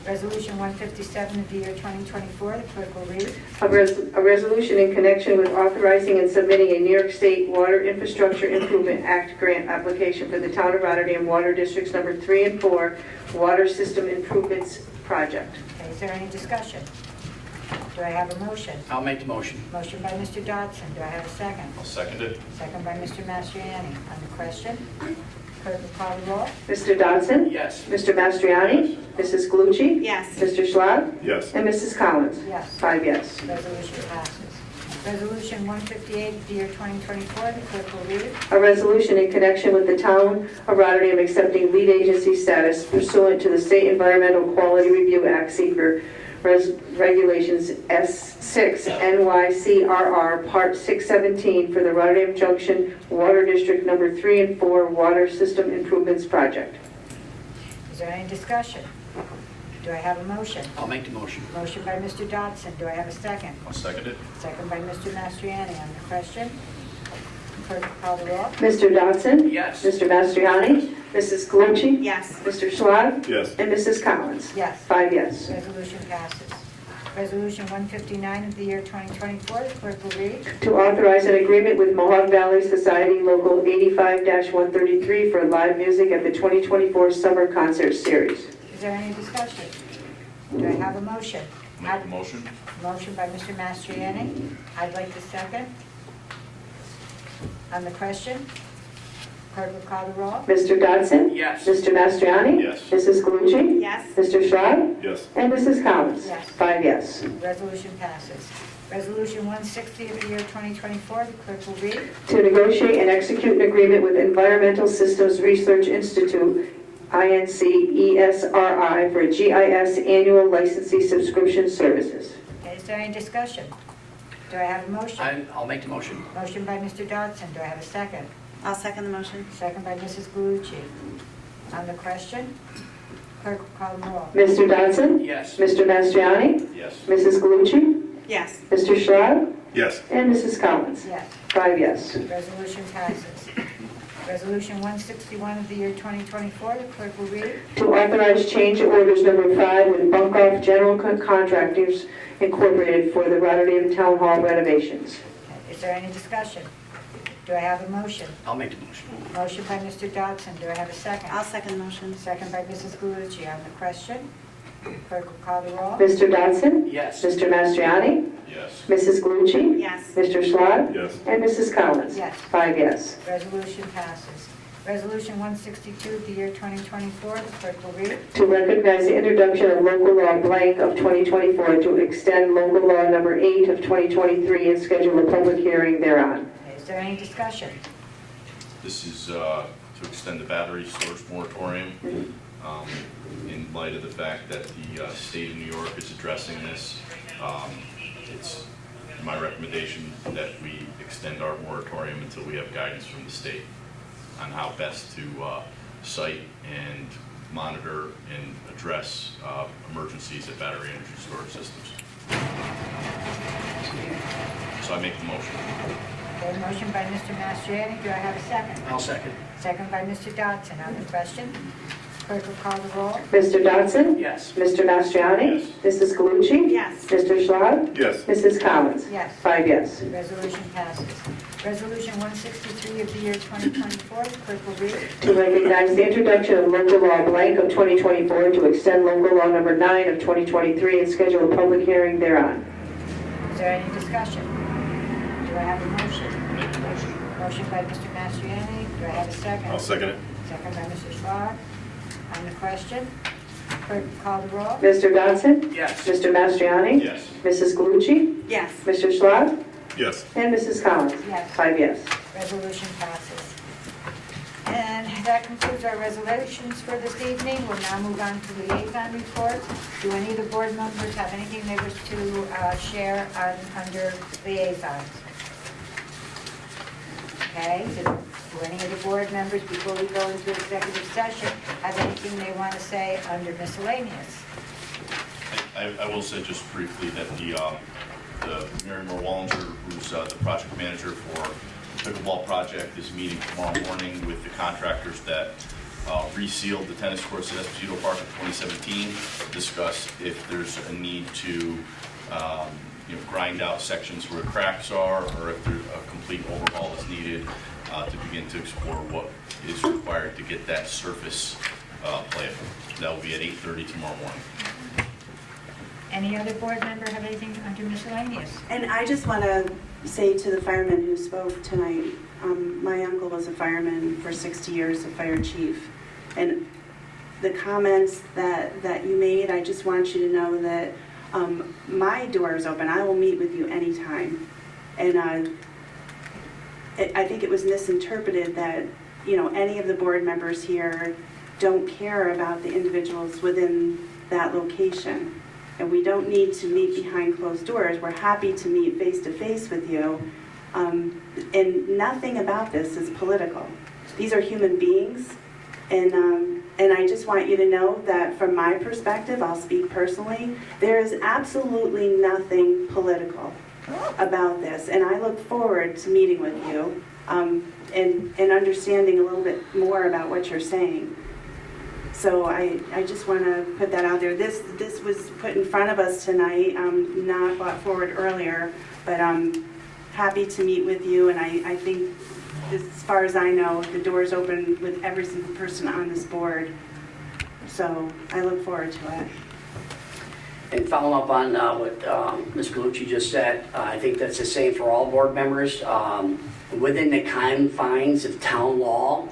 Resolution 157 of the year 2024, the clerk will read. A resolution in connection with authorizing and submitting a New York State Water Infrastructure Improvement Act grant application for the Town of Rotterdam Water Districts number 3 and 4 Water System Improvements Project. Okay, is there any discussion? Do I have a motion? I'll make the motion. Motion by Mr. Dodson. Do I have a second? I'll second it. Second by Mr. Mastriani. On the question, clerk will call the roll. Mr. Dodson? Yes. Mr. Mastriani? Mrs. Galucci? Yes. Mr. Schlag? Yes. And Mrs. Collins? Yes. 5 yes. Resolution passes. Resolution 158 of the year 2024, the clerk will read. A resolution in connection with the Town of Rotterdam accepting lead agency status pursuant to the State Environmental Quality Review Act, SECR, Regulations S6 NYCRR Part 617 for the Rotterdam Junction Water District number 3 and 4 Water System Improvements Project. Is there any discussion? Do I have a motion? I'll make the motion. Motion by Mr. Dodson. Do I have a second? I'll second it. Second by Mr. Mastriani. On the question, clerk will call the roll. Mr. Dodson? Yes. Mr. Mastriani? Mrs. Galucci? Yes. Mr. Schlag? Yes. And Mrs. Collins? Yes. 5 yes. Resolution passes. Resolution 159 of the year 2024, the clerk will read. To authorize an agreement with Mohawk Valley Society Local 85-133 for live music at the 2024 Summer Concert Series. Is there any discussion? Do I have a motion? Make the motion? Motion by Mr. Mastriani. I'd like to second. On the question, clerk will call the roll. Mr. Dodson? Yes. Mr. Mastriani? Yes. Mrs. Galucci? Yes. Mr. Schwab? Yes. And Mrs. Collins? Yes. 5 yes. Resolution passes. Resolution 160 of the year 2024, the clerk will read. To negotiate and execute an agreement with Environmental Systems Research Institute, INC ESRI, for GIS annual licensing subscription services. Okay, is there any discussion? Do I have a motion? I'll make the motion. Motion by Mr. Dodson. Do I have a second? I'll second the motion. Second by Mrs. Galucci. On the question, clerk will call the roll. Mr. Dodson? Yes. Mr. Mastriani? Yes. Mrs. Galucci? Yes. Mr. Schwab? Yes. And Mrs. Collins? Yes. 5 yes. Resolution passes. Resolution 161 of the year 2024, the clerk will read. To authorize change orders number 5 with Bunkoff General Contractors Incorporated for the Rotterdam Town Hall renovations. Okay, is there any discussion? Do I have a motion? I'll make the motion. Motion by Mr. Dodson. Do I have a second? I'll second the motion. Second by Mrs. Galucci. On the question, clerk will call the roll. Mr. Dodson? Yes. Mr. Mastriani? Yes. Mrs. Galucci? Yes. Mr. Schwab? Yes. And Mrs. Collins? Yes. 5 yes. Resolution passes. Resolution 162 of the year 2024, the clerk will read. To recognize the introduction of local law blank of 2024 to extend local law number 8 of 2023 and schedule a public hearing thereon. Okay, is there any discussion? This is to extend the battery storage moratorium in light of the fact that the state of New York is addressing this. It's my recommendation that we extend our moratorium until we have guidance from the state on how best to cite and monitor and address emergencies at battery energy storage systems. So I make the motion. Okay, motion by Mr. Mastriani. Do I have a second? I'll second. Second by Mr. Dodson. On the question, clerk will call the roll. Mr. Dodson? Yes. Mr. Mastriani? Yes. Mrs. Galucci? Yes. Mr. Schwab? Yes. Mrs. Collins? Yes. 5 yes. Resolution passes. Resolution 163 of the year 2024, the clerk will read. To recognize the introduction of local law blank of 2024 to extend local law number 9 of 2023 and schedule a public hearing thereon. Is there any discussion? Do I have a motion? Make the motion. Motion by Mr. Mastriani. Do I have a second? I'll second it. Second by Mr. Schwab. On the question, clerk will call the roll. Mr. Dodson? Yes. Mr. Mastriani? Yes. Mrs. Galucci? Yes. Mr. Schwab? Yes. And Mrs. Collins? Yes. 5 yes. Resolution passes. And that concludes our resolutions for this evening. We'll now move on to liaison reports. Do any of the board members have anything they wish to share under liaisons? Okay, do any of the board members, before we go into executive session, have anything they want to say under miscellaneous? I will say just briefly that the Mary Moore Wallinger, who's the project manager for the pickleball project, is meeting tomorrow morning with the contractors that resealed the tennis courts at Esposito Park in 2017, to discuss if there's a need to grind out sections where cracks are, or if there's a complete overhaul is needed, to begin to explore what is required to get that surface playable. That will be at 8:30 tomorrow morning. Any other board member have anything under miscellaneous? And I just want to say to the firemen who spoke tonight, my uncle was a fireman for 60 years, a fire chief. And the comments that you made, I just want you to know that my door is open. I will meet with you anytime. And I think it was misinterpreted that, any of the board members here don't care about the individuals within that location. And we don't need to meet behind closed doors. We're happy to meet face-to-face with you. And nothing about this is political. These are human beings. And I just want you to know that from my perspective, I'll speak personally, there is absolutely nothing political about this. And I look forward to meeting with you and understanding a little bit more about what you're saying. So I just want to put that out there. This was put in front of us tonight, not brought forward earlier, but I'm happy to meet with you, and I think, as far as I know, the door's open with every single person on this board. So I look forward to it. And following up on what Ms. Galucci just said, I think that's the same for all board members. Within the confines of town law,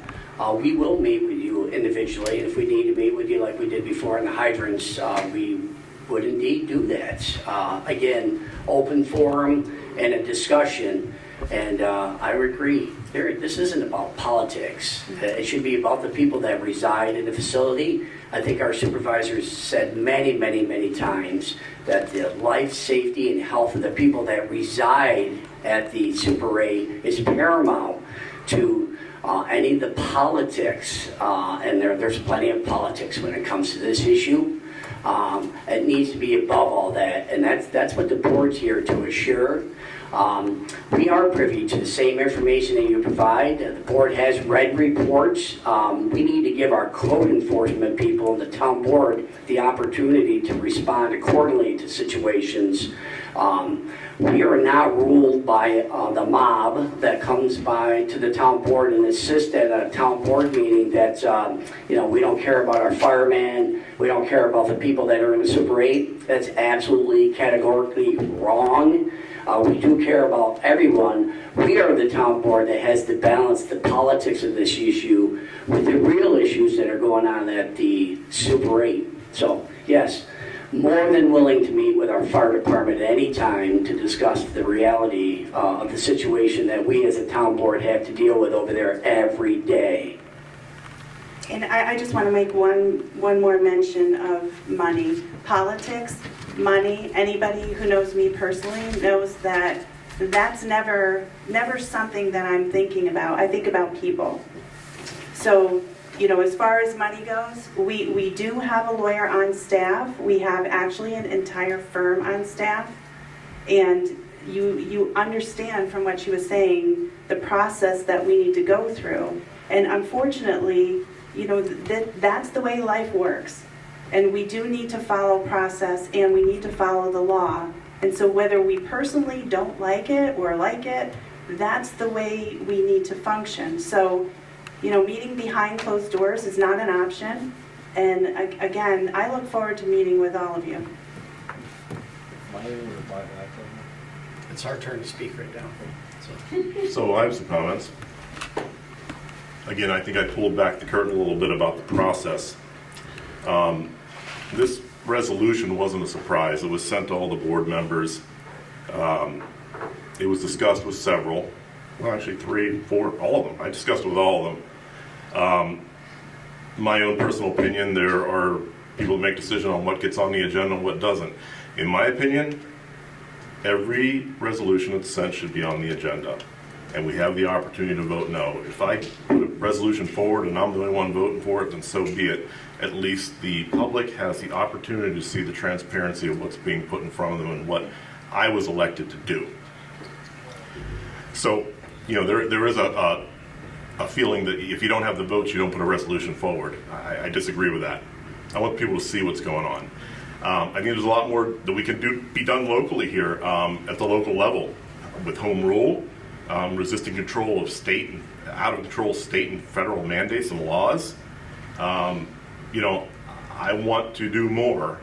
we will meet with you individually. And if we need to meet with you like we did before on the hydrants, we would indeed do that. Again, open forum and a discussion. And I would agree, this isn't about politics. It should be about the people that reside in the facility. I think our supervisors said many, many, many times that the life, safety, and health of the people that reside at the Super 8 is paramount to any of the politics, and there's plenty of politics when it comes to this issue. It needs to be above all that, and that's what the board's here to assure. We are privy to the same information that you provide. The board has read reports. We need to give our code enforcement people and the town board the opportunity to respond accordingly to situations. We are not ruled by the mob that comes by to the town board and insists at a town board meeting that we don't care about our firemen, we don't care about the people that are in the Super 8. That's absolutely categorically wrong. We do care about everyone. We are the town board that has to balance the politics of this issue with the real issues that are going on at the Super 8. So, yes, more than willing to meet with our fire department at any time to discuss the reality of the situation that we as a town board have to deal with over there every day. And I just want to make one more mention of money. Politics, money, anybody who knows me personally knows that that's never something that I'm thinking about. I think about people. So, as far as money goes, we do have a lawyer on staff. We have actually an entire firm on staff. And you understand from what she was saying the process that we need to go through. And unfortunately, that's the way life works. And we do need to follow process, and we need to follow the law. And so whether we personally don't like it or like it, that's the way we need to function. So, meeting behind closed doors is not an option. And again, I look forward to meeting with all of you. It's our turn to speak right now. So I have some comments. Again, I think I pulled back the curtain a little bit about the process. This resolution wasn't a surprise. It was sent to all the board members. It was discussed with several, well, actually 3, 4, all of them. I discussed it with all of them. My own personal opinion, there are people that make decisions on what gets on the agenda and what doesn't. In my opinion, every resolution that's sent should be on the agenda, and we have the opportunity to vote no. If I put a resolution forward and I'm the only one voting for it, then so be it. At least the public has the opportunity to see the transparency of what's being put in front of them and what I was elected to do. So, there is a feeling that if you don't have the votes, you don't put a resolution forward. I disagree with that. I want people to see what's going on. I think there's a lot more that we can be done locally here at the local level with home rule, resisting control of state and out of control state and federal mandates and laws. I want to do more.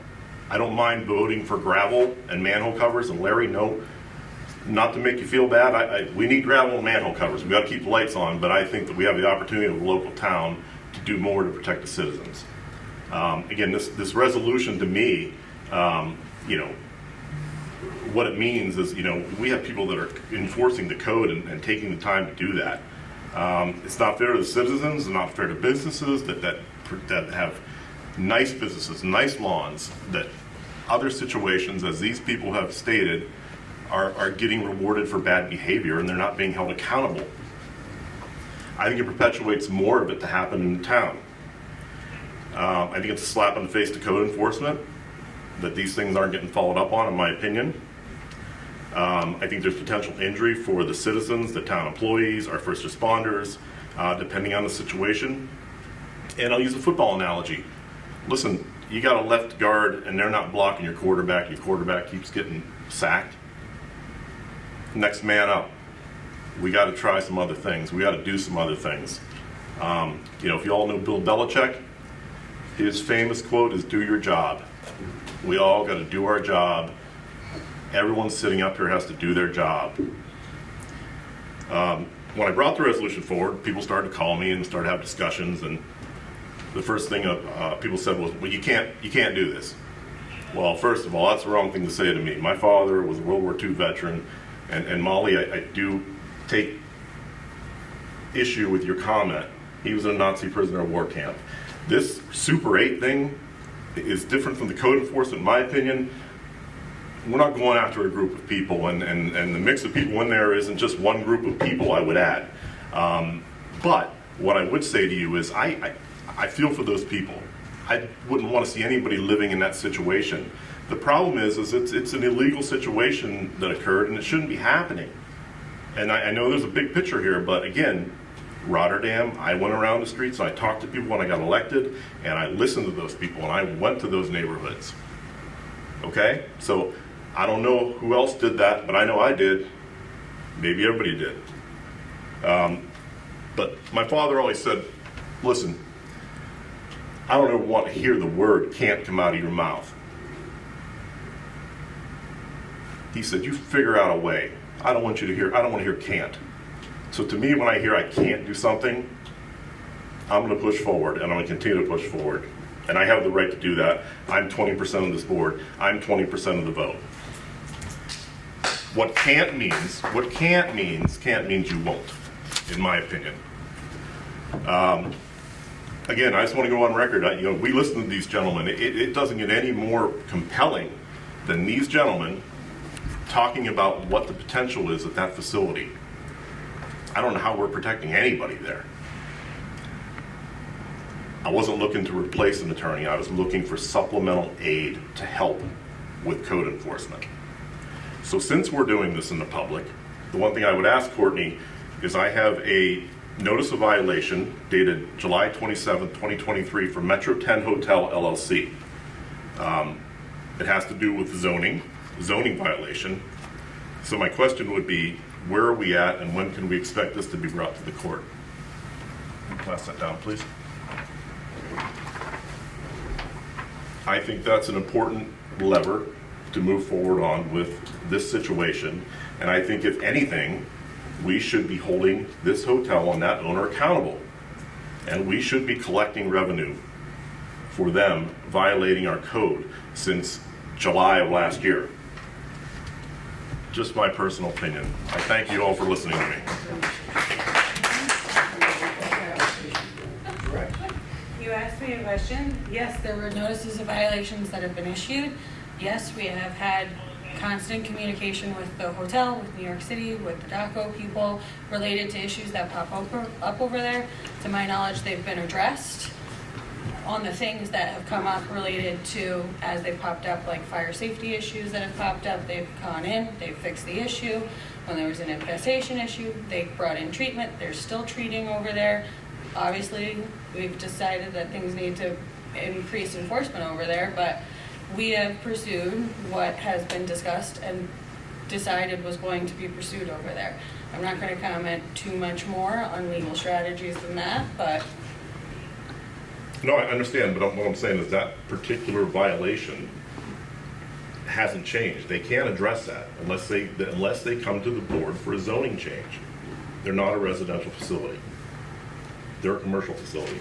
I don't mind voting for gravel and manhole covers. And Larry, no, not to make you feel bad. We need gravel and manhole covers. We got to keep the lights on. But I think that we have the opportunity of a local town to do more to protect the citizens. Again, this resolution to me, what it means is, we have people that are enforcing the code and taking the time to do that. It's not fair to the citizens, it's not fair to businesses that have nice businesses, nice lawns, that other situations, as these people have stated, are getting rewarded for bad behavior and they're not being held accountable. I think it perpetuates more of it to happen in town. I think it's a slap in the face to code enforcement that these things aren't getting followed up on, in my opinion. I think there's potential injury for the citizens, the town employees, our first responders, depending on the situation. And I'll use a football analogy. Listen, you got a left guard and they're not blocking your quarterback keeps getting sacked. Next man up. We got to try some other things. We got to do some other things. If you all know Bill Belichick, his famous quote is, "Do your job." We all got to do our job. Everyone sitting up here has to do their job. When I brought the resolution forward, people started to call me and started to have discussions, and the first thing people said was, "Well, you can't do this." Well, first of all, that's the wrong thing to say to me. My father was a World War II veteran, and Molly, I do take issue with your comment. He was in a Nazi prisoner of war camp. This Super 8 thing is different from the code enforcement, in my opinion. We're not going after a group of people, and the mix of people in there isn't just one group of people, I would add. But what I would say to you is I feel for those people. I wouldn't want to see anybody living in that situation. The problem is it's an illegal situation that occurred, and it shouldn't be happening. And I know there's a big picture here, but again, Rotterdam, I went around the streets, and I talked to people when I got elected, and I listened to those people, and I went to those neighborhoods. Okay? So I don't know who else did that, but I know I did. Maybe everybody did. But my father always said, listen, I don't ever want to hear the word can't come out of your mouth. He said, you figure out a way. I don't want to hear can't. So to me, when I hear I can't do something, I'm going to push forward, and I'm going to continue to push forward. And I have the right to do that. I'm 20% of this board. I'm 20% of the vote. What can't means you won't, in my opinion. Again, I just want to go on record. We listen to these gentlemen. It doesn't get any more compelling than these gentlemen talking about what the potential is at that facility. I don't know how we're protecting anybody there. I wasn't looking to replace an attorney. I was looking for supplemental aid to help with code enforcement. So since we're doing this in the public, the one thing I would ask Courtney is I have a notice of violation dated July 27, 2023 for Metro 10 Hotel LLC. It has to do with zoning violation. So my question would be, where are we at and when can we expect this to be brought to the court? Pass that down, please. I think that's an important lever to move forward on with this situation. And I think if anything, we should be holding this hotel and that owner accountable. And we should be collecting revenue for them violating our code since July of last year. Just my personal opinion. I thank you all for listening to me. You asked me a question. Yes, there were notices of violations that have been issued. Yes, we have had constant communication with the hotel, with New York City, with the DACO people related to issues that pop up over there. To my knowledge, they've been addressed on the things that have come up related to, as they popped up, like fire safety issues that have popped up, they've gone in, they've fixed the issue. When there was an infestation issue, they brought in treatment. They're still treating over there. Obviously, we've decided that things need to increase enforcement over there, but we have pursued what has been discussed and decided was going to be pursued over there. I'm not going to comment too much more on legal strategies than that, but... No, I understand, but what I'm saying is that particular violation hasn't changed. They can't address that unless they come to the board for a zoning change. They're not a residential facility. They're a commercial facility.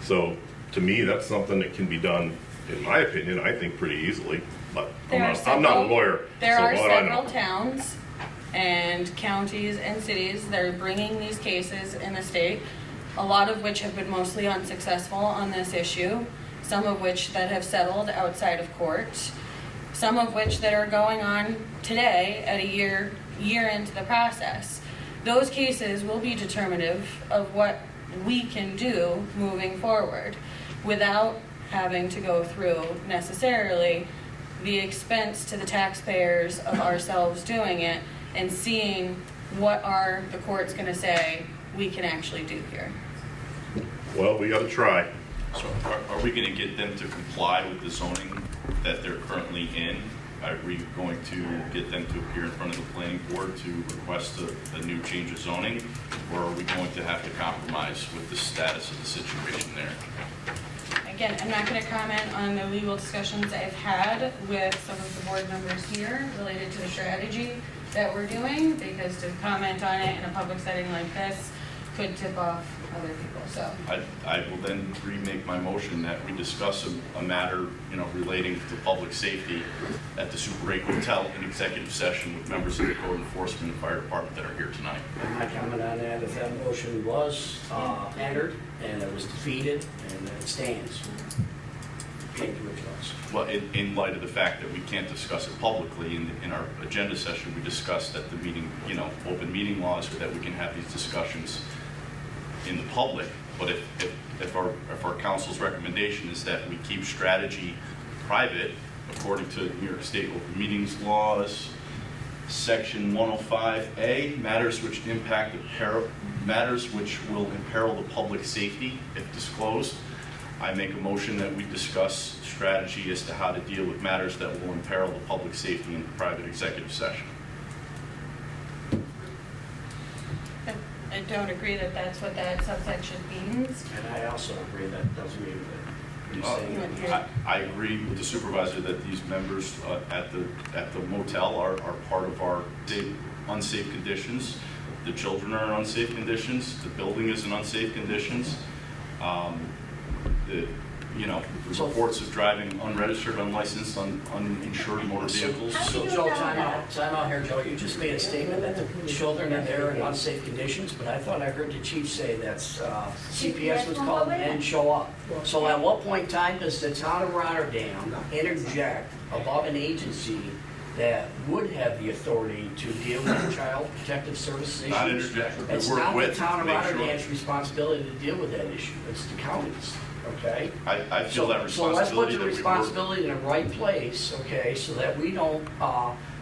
So to me, that's something that can be done, in my opinion, I think pretty easily, but I'm not a lawyer. There so are what I several know. towns and counties and cities that are bringing these cases in the state, a lot of which have been mostly unsuccessful on this issue, some of which that have settled outside of court, some of which that are going on today at a year into the process. Those cases will be determinative of what we can do moving forward without having to go through necessarily the expense to the taxpayers of ourselves doing it and seeing what are the courts going to say we can actually do here. Well, we got to try. So are we gonna get them to comply with the zoning that they're currently in? Are we going to get them to appear in front of the planning board to request a new change of zoning? Or are we going to have to compromise with the status of the situation there? Again, I'm not going to comment on the legal discussions I've had with some of the board members here related to the strategy that we're doing, because to comment on it in a public setting like this could tip off other people, so. I will then remake my motion that we discuss a matter, relating to public safety at the Super 8 Hotel in executive session with members of the code enforcement and fire department that are here tonight. And my comment on that, if that motion was entered and it was defeated, and it stands. Can't do it to us. Well, in light of the fact that we can't discuss it publicly, in our agenda session, we discussed at the meeting, open meeting laws, that we can have these discussions in the public. But if our council's recommendation is that we keep strategy private, according to New York State open meetings laws, Section 105A, matters which will imperil the public safety if disclosed, I make a motion that we discuss strategy as to how to deal with matters that will imperil the public safety in private executive session. I don't agree that that's what that subsection means. And I also agree that doesn't mean that he's saying. I agree with the supervisor that these members at the motel are part of our unsafe conditions. The children are in unsafe conditions. The building is in unsafe conditions. The reports of driving unregistered, unlicensed, uninsured motor vehicles. So Joe, time out here, Joe. You just made a statement that the children are there in unsafe conditions, but I thought I heard the chief say that CPS was called and didn't show up. So at what point in time does the town of Rotterdam interject above an agency that would have the authority to deal with child protective services issues? Not interject. It's not the town of Rotterdam's responsibility to deal with that issue. It's the county's. Okay? I feel that responsibility. So let's put the that we responsibility in the right place, okay, so that we don't,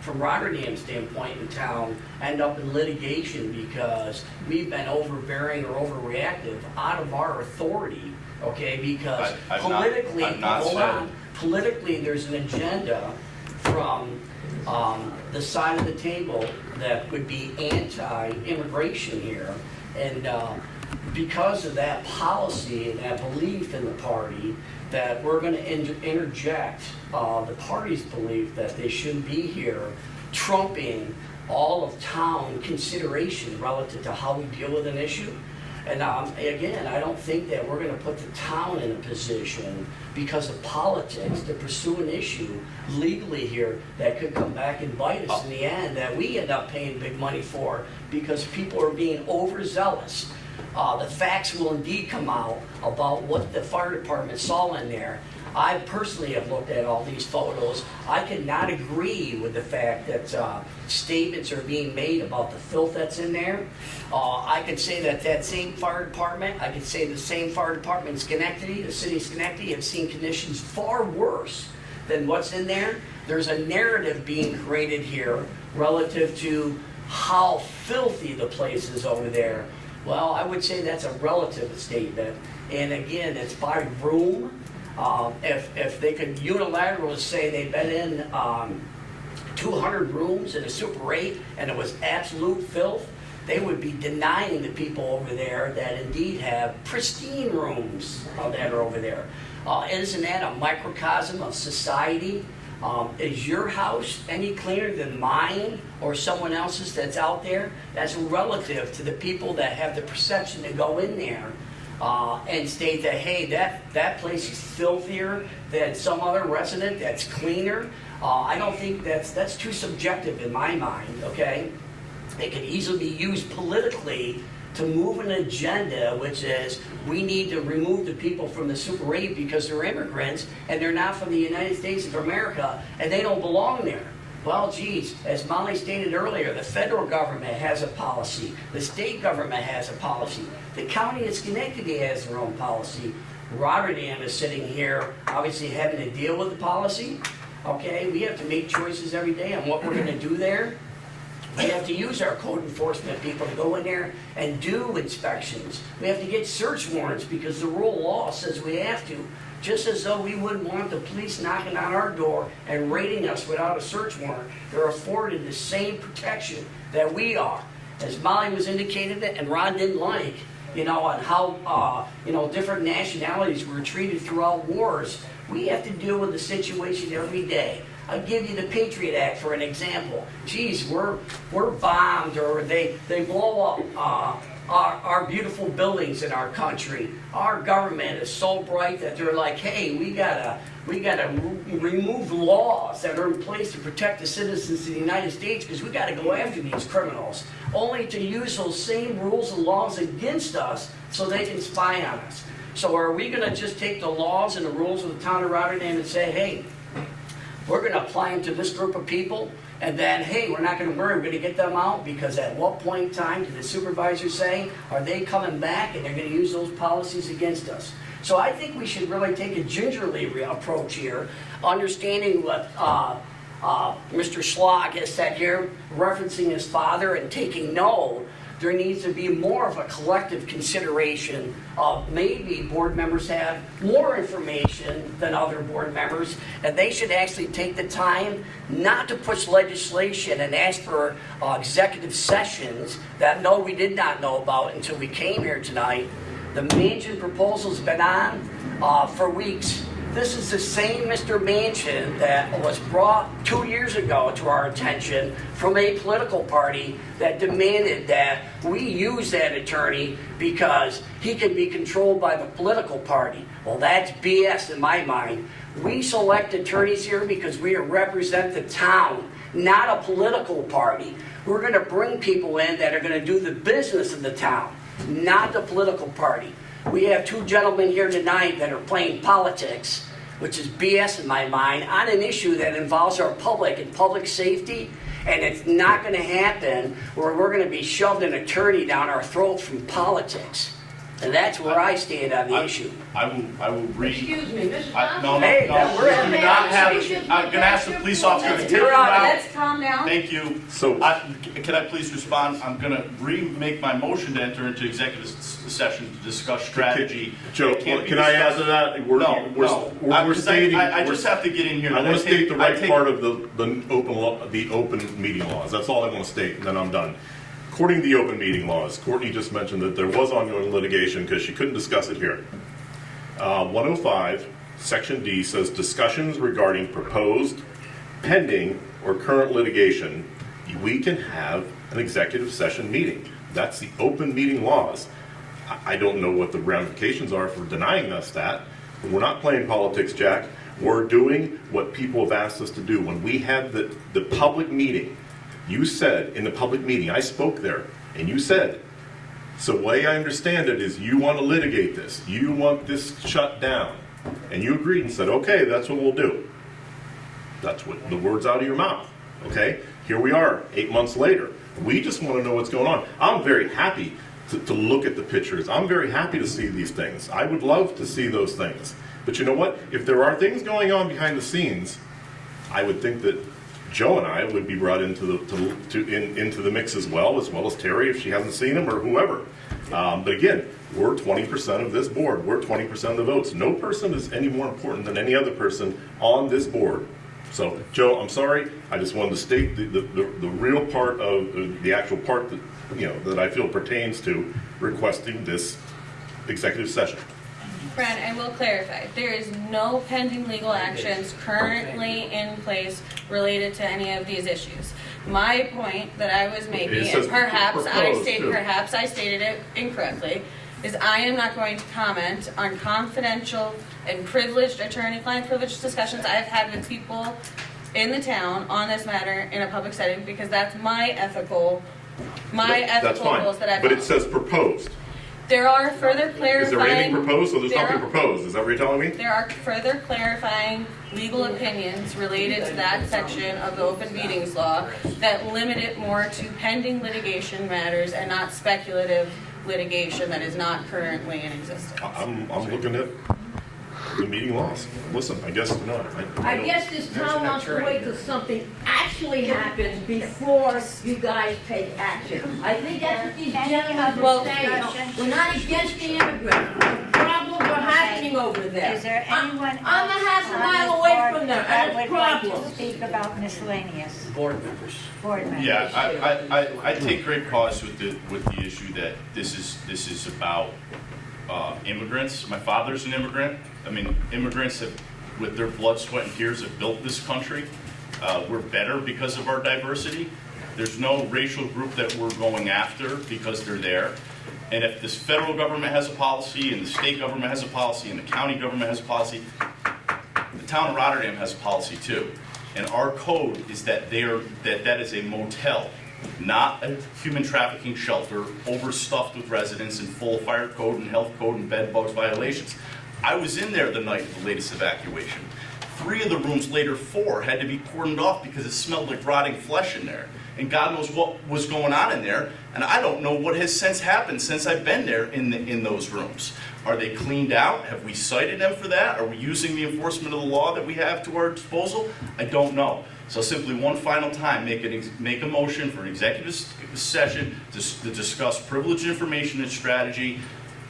from Rotterdam's standpoint in town, end up in litigation because we've been overbearing or overreactive out of our authority, okay? Because politically, politically, there's an agenda from the side of the table that would be anti-immigration here, and because of that policy and that belief in the party, that we're going to interject the party's belief that they shouldn't be here, trumping all of town consideration relative to how we deal with an issue. And again, I don't think that we're going to put the town in a position because of politics to pursue an issue legally here that could come back and bite us in the end, that we end up paying big money for because people are being overzealous. The facts will indeed come out about what the fire department saw in there. I personally have looked at all these photos. I cannot agree with the fact that statements are being made about the filth that's in there. I could say that same fire department, I could say the same fire department in Schenectady, the city of Schenectady, have seen conditions far worse than what's in there. There's a narrative being created here relative to how filthy the place is over there. Well, I would say that's a relative statement. And again, it's by room. If they could unilaterally say they've been in 200 rooms in a Super 8 and it was absolute filth, they would be denying the people over there that indeed have pristine rooms that are over there. Isn't that a microcosm of society? Is your house any cleaner than mine or someone else's that's out there? That's relative to the people that have the perception to go in there and state that, hey, that place is filthier than some other resident that's cleaner. I don't think that's too subjective in my mind, okay? It can easily be used politically to move an agenda, which is we need to remove the people from the Super 8 because they're immigrants and they're not from the United States of America and they don't belong there. Well, geez, as Molly stated earlier, the federal government has a policy. The state government has a policy. The county of Schenectady has their own policy. Rotterdam is sitting here, obviously having to deal with the policy. Okay, we have to make choices every day on what we're going to do there. We have to use our code enforcement people to go in there and do inspections. We have to get search warrants because the rule of law says we have to. Just as though we wouldn't want the police knocking on our door and raiding us without a search warrant. They're afforded the same protection that we are. As Molly was indicated and Ron didn't like, on how, different nationalities were treated throughout wars. We have to deal with the situation every day. I'll give you the Patriot Act for an example. Geez, we're bombed, or they blow up our beautiful buildings in our country. Our government is so bright that they're like, hey, we gotta remove laws that are in place to protect the citizens of the United States because we gotta go after these criminals, only to use those same rules and laws against us so they can spy on us. So are we gonna just take the laws and the rules of the town of Rotterdam and say, hey, we're going to apply them to this group of people, and then, hey, we're not going to worry, we're going to get them out, because at what point in time did the supervisor say, are they coming back and they're going to use those policies against us? So I think we should really take a gingerly approach here, understanding what Mr. Schlag has said here, referencing his father and taking note. There needs to be more of a collective consideration of maybe board members have more information than other board members, and they should actually take the time not to push legislation and ask for executive sessions that we did not know about until we came here tonight. The Manchin proposal's been on for weeks. This is the same Mr. Manchin that was brought 2 years ago to our attention from a political party that demanded that we use that attorney because he can be controlled by the political party. Well, that's BS in my mind. We select attorneys here because we represent the town, not a political party. We're going to bring people in that are going to do the business of the town, not the political party. We have two gentlemen here tonight that are playing politics, which is BS in my mind, on an issue that involves our public and public safety, and it's not going to happen where we're going to be shoved an attorney down our throat from politics. And that's where I stand on the issue. I will read. Excuse me, Mr. No, Hey, we're having do a not have, conversation. I'm gonna ask the police officer to take you You're out. out. Let's calm down. Thank you. So- Can I please respond? I'm gonna remake my motion to enter into executive session to discuss strategy. Joe, It can't be can I add discussed- to that? No. We're stating. I just have to get in here. I want to state the right take- part of the open meeting laws. That's all I want to state, and then I'm done. According to the open meeting laws, Courtney just mentioned that there was ongoing litigation because she couldn't discuss it here. 105, Section D says discussions regarding proposed, pending, or current litigation, we can have an executive session meeting. That's the open meeting laws. I don't know what the ramifications are for denying us that. But we're not playing politics, Jack. We're doing what people have asked us to do. When we had the public meeting, you said in the public meeting, I spoke there, and you said, so the way I understand it is you want to litigate this. You want this shut down. And you agreed and said, okay, that's what we'll do. That's what the words out of your mouth. Okay? Here we are, 8 months later. We just want to know what's going on. I'm very happy to look at the pictures. I'm very happy to see these things. I would love to see those things. But you know what? If there are things going on behind the scenes, I would think that Joe and I would be brought into the mix as well as Terry if she hasn't seen him, or whoever. But again, we're 20% of this board. We're 20% of the votes. No person is any more important than any other person on this board. So, Joe, I'm sorry. I just wanted to state the real part of the actual part that that I feel pertains to requesting this executive session. Brad, I will clarify, there is no pending legal actions currently in place related to any of these issues. My point that I was making, It says and perhaps proposed, I stated it incorrectly, is I am not going to comment on confidential and privileged attorney-client privileged discussions I've had with people in the town on this matter in a public setting, because that's my ethical That's fine. rules that I've But it followed. says proposed. There are further clarifying. Is there anything proposed? So there's there nothing are- proposed. Is that what you're telling me? There are further clarifying legal opinions related to that section of the open meetings law that limit it more to pending litigation matters and not speculative litigation that is not currently in existence. I'm looking at the meeting laws. Listen, I guess, no. I guess this town wants to wait till something actually happens before you guys take action. I think that's what these gentlemen are saying. We're not against the immigrants. Problems are happening over there. Is there anyone I'm a half a on mile this away board from there, that and it's would like to problems. speak about miscellaneous Board members. board members? Yeah, I take great pause with the issue that this is about immigrants. My father's an immigrant. I mean, immigrants have, with their blood, sweat, and tears, have built this country. We're better because of our diversity. There's no racial group that we're going after because they're there. And if this federal government has a policy, and the state government has a policy, and the county government has a policy, the town of Rotterdam has a policy too. And our code is that that is a motel, not a human trafficking shelter overstuffed with residents and full of fire code and health code and bed bugs violations. I was in there the night of the latest evacuation. 3 of the rooms, later 4, had to be cordoned off because it smelled like rotting flesh in there. And God knows what was going on in there, and I don't know what has since happened since I've been there in those rooms. Are they cleaned out? Have we cited them for that? Are we using the enforcement of the law that we have to our disposal? I don't know. So simply one final time, make a motion for an executive session to discuss privileged information and strategy.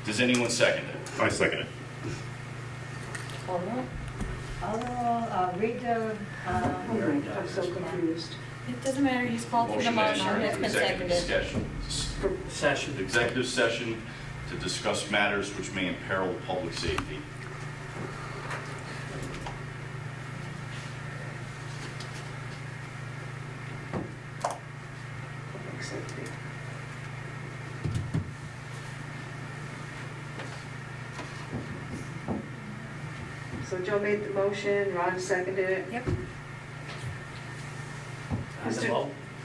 Does anyone second it? I second it. Overall, read the, I'm so confused. It doesn't matter, he's called for the motion, it's been seconded. Executive session to discuss matters which may imperil public safety. So Joe made the motion, Ron seconded it. Yep.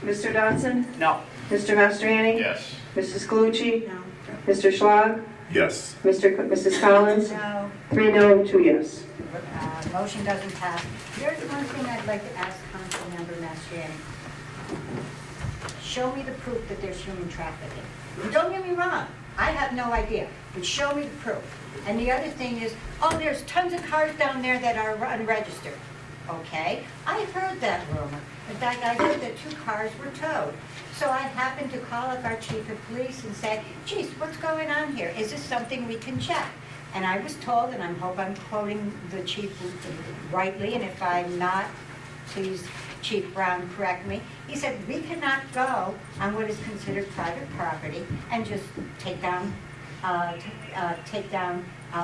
Mr. Dodson? No. Mr. Mastriani? Yes. Mrs. Galucci? No. Mr. Schlag? Yes. Mrs. Collins? No. 3 no, 2 yes. Motion doesn't pass. There's one thing I'd like to ask Councilmember Mastriani. Show me the proof that there's human trafficking. And don't get me wrong, I have no idea, but show me the proof. And the other thing is, oh, there's tons of cars down there that are unregistered. Okay, I've heard that rumor. In fact, I heard that 2 cars were towed. So I happened to call up our chief of police and say, geez, what's going on here? Is this something we can check? And I was told, and I hope I'm quoting the chief rightly, and if I'm not, please, Chief Brown, correct me. He said, we cannot go on what is considered private property and just take down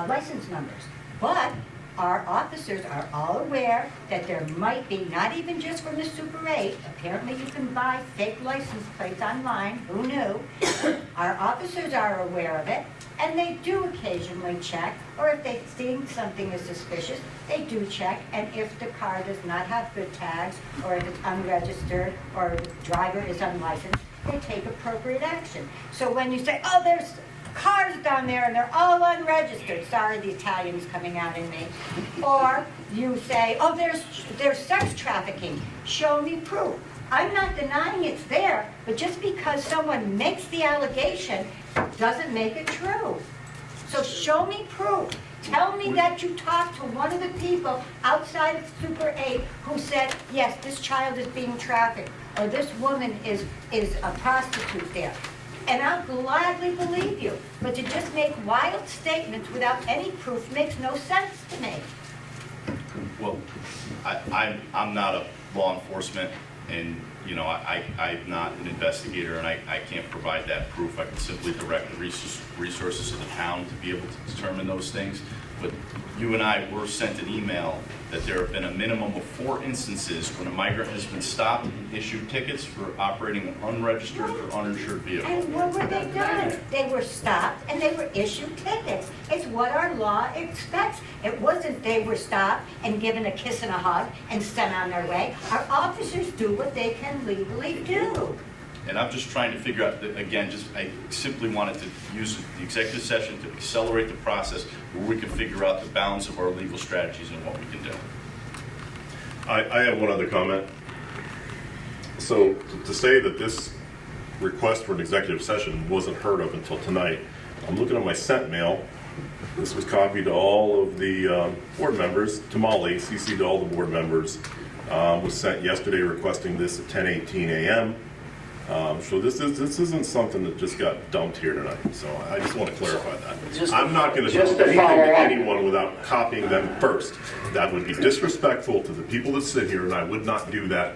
license numbers. But our officers are all aware that there might be, not even just from the Super 8, apparently you can buy fake license plates online, who knew? Our officers are aware of it, and they do occasionally check, or if they think something is suspicious, they do check, and if the car does not have good tags, or if it's unregistered, or the driver is unlicensed, they take appropriate action. So when you say, oh, there's cars down there and they're all unregistered. Sorry, the Italian's coming out in me. Or you say, oh, there's sex trafficking. Show me proof. I'm not denying it's there, but just because someone makes the allegation doesn't make it true. So show me proof. Tell me that you talked to one of the people outside of Super 8 who said, yes, this child is being trafficked, or this woman is a prostitute there. And I'll gladly believe you. But to just make wild statements without any proof makes no sense to me. Well, I'm not a law enforcement, and I'm not an investigator, and I can't provide that proof. I can simply direct the resources of the town to be able to determine those things. But you and I were sent an email that there have been a minimum of 4 instances when a migrant has been stopped and issued tickets for operating an unregistered or uninsured vehicle. And what were they done? They were stopped and they were issued tickets. It's what our law expects. It wasn't they were stopped and given a kiss and a hug and sent on their way. Our officers do what they can legally do. And I'm just trying to figure out, again, I simply wanted to use the executive session to accelerate the process where we can figure out the balance of our legal strategies and what we can do. I have one other comment. So to say that this request for an executive session wasn't heard of until tonight, I'm looking at my sent mail This was copied to all of the board members, to Molly, CC to all the board members. Was sent yesterday requesting this at 10:18 a.m. So this isn't something that just got dumped here tonight. So I just want to clarify that. I'm not going to do anything to anyone without copying them first. That would be disrespectful to the people that sit here, and I would not do that.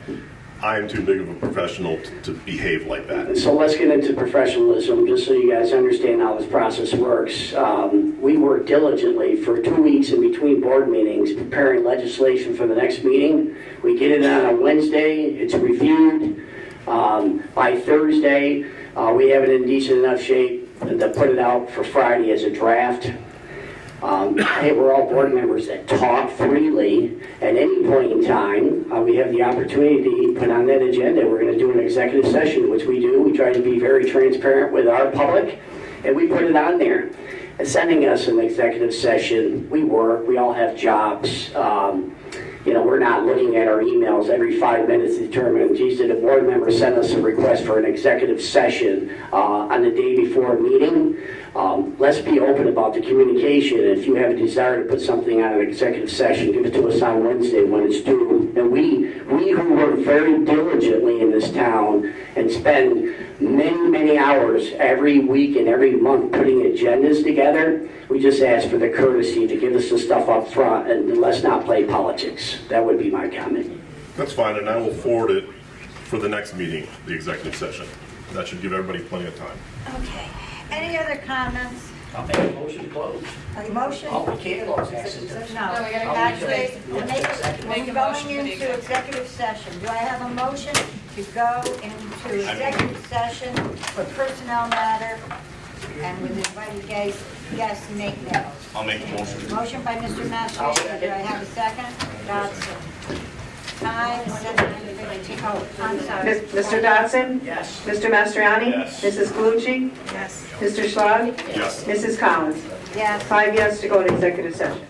I am too big of a professional to behave like that. So let's get into professionalism, just so you guys understand how this process works. We work diligently for 2 weeks in between board meetings, preparing legislation for the next meeting. We get it on a Wednesday, it's reviewed. By Thursday, we have it in decent enough shape to put it out for Friday as a draft. Hey, we're all board members that talk freely. At any point in time, we have the opportunity to put on that agenda. We're going to do an executive session, which we do. We try to be very transparent with our public, and we put it on there. And sending us an executive session, we work, we all have jobs. We're not looking at our emails every 5 minutes to determine, geez, did a board member send us a request for an executive session on the day before a meeting? Let's be open about the communication. If you have a desire to put something on an executive session, give it to us on Wednesday when it's due. And we who work very diligently in this town and spend many, many hours every week and every month putting agendas together, we just ask for the courtesy to give us the stuff up front and let's not play politics. That would be my comment. That's fine, and I will forward it for the next meeting, the executive session. That should give everybody plenty of time. Okay. Any other comments? I'll make a motion to close. A motion? Oh, we can't close, actually. No, actually, we're going into executive session. Do I have a motion to go into executive session for personnel matter and with invited guests, make notes? I'll make a motion. Motion by Mr. Mastriani. Do I have a second? Dodson. Time, 7:50. Oh, I'm sorry. Mr. Dodson? Yes. Mr. Mastriani? Yes. Mrs. Galucci? Yes. Mr. Schlage? Yes. Mrs. Collins? Yes. 5 yes to go to executive session.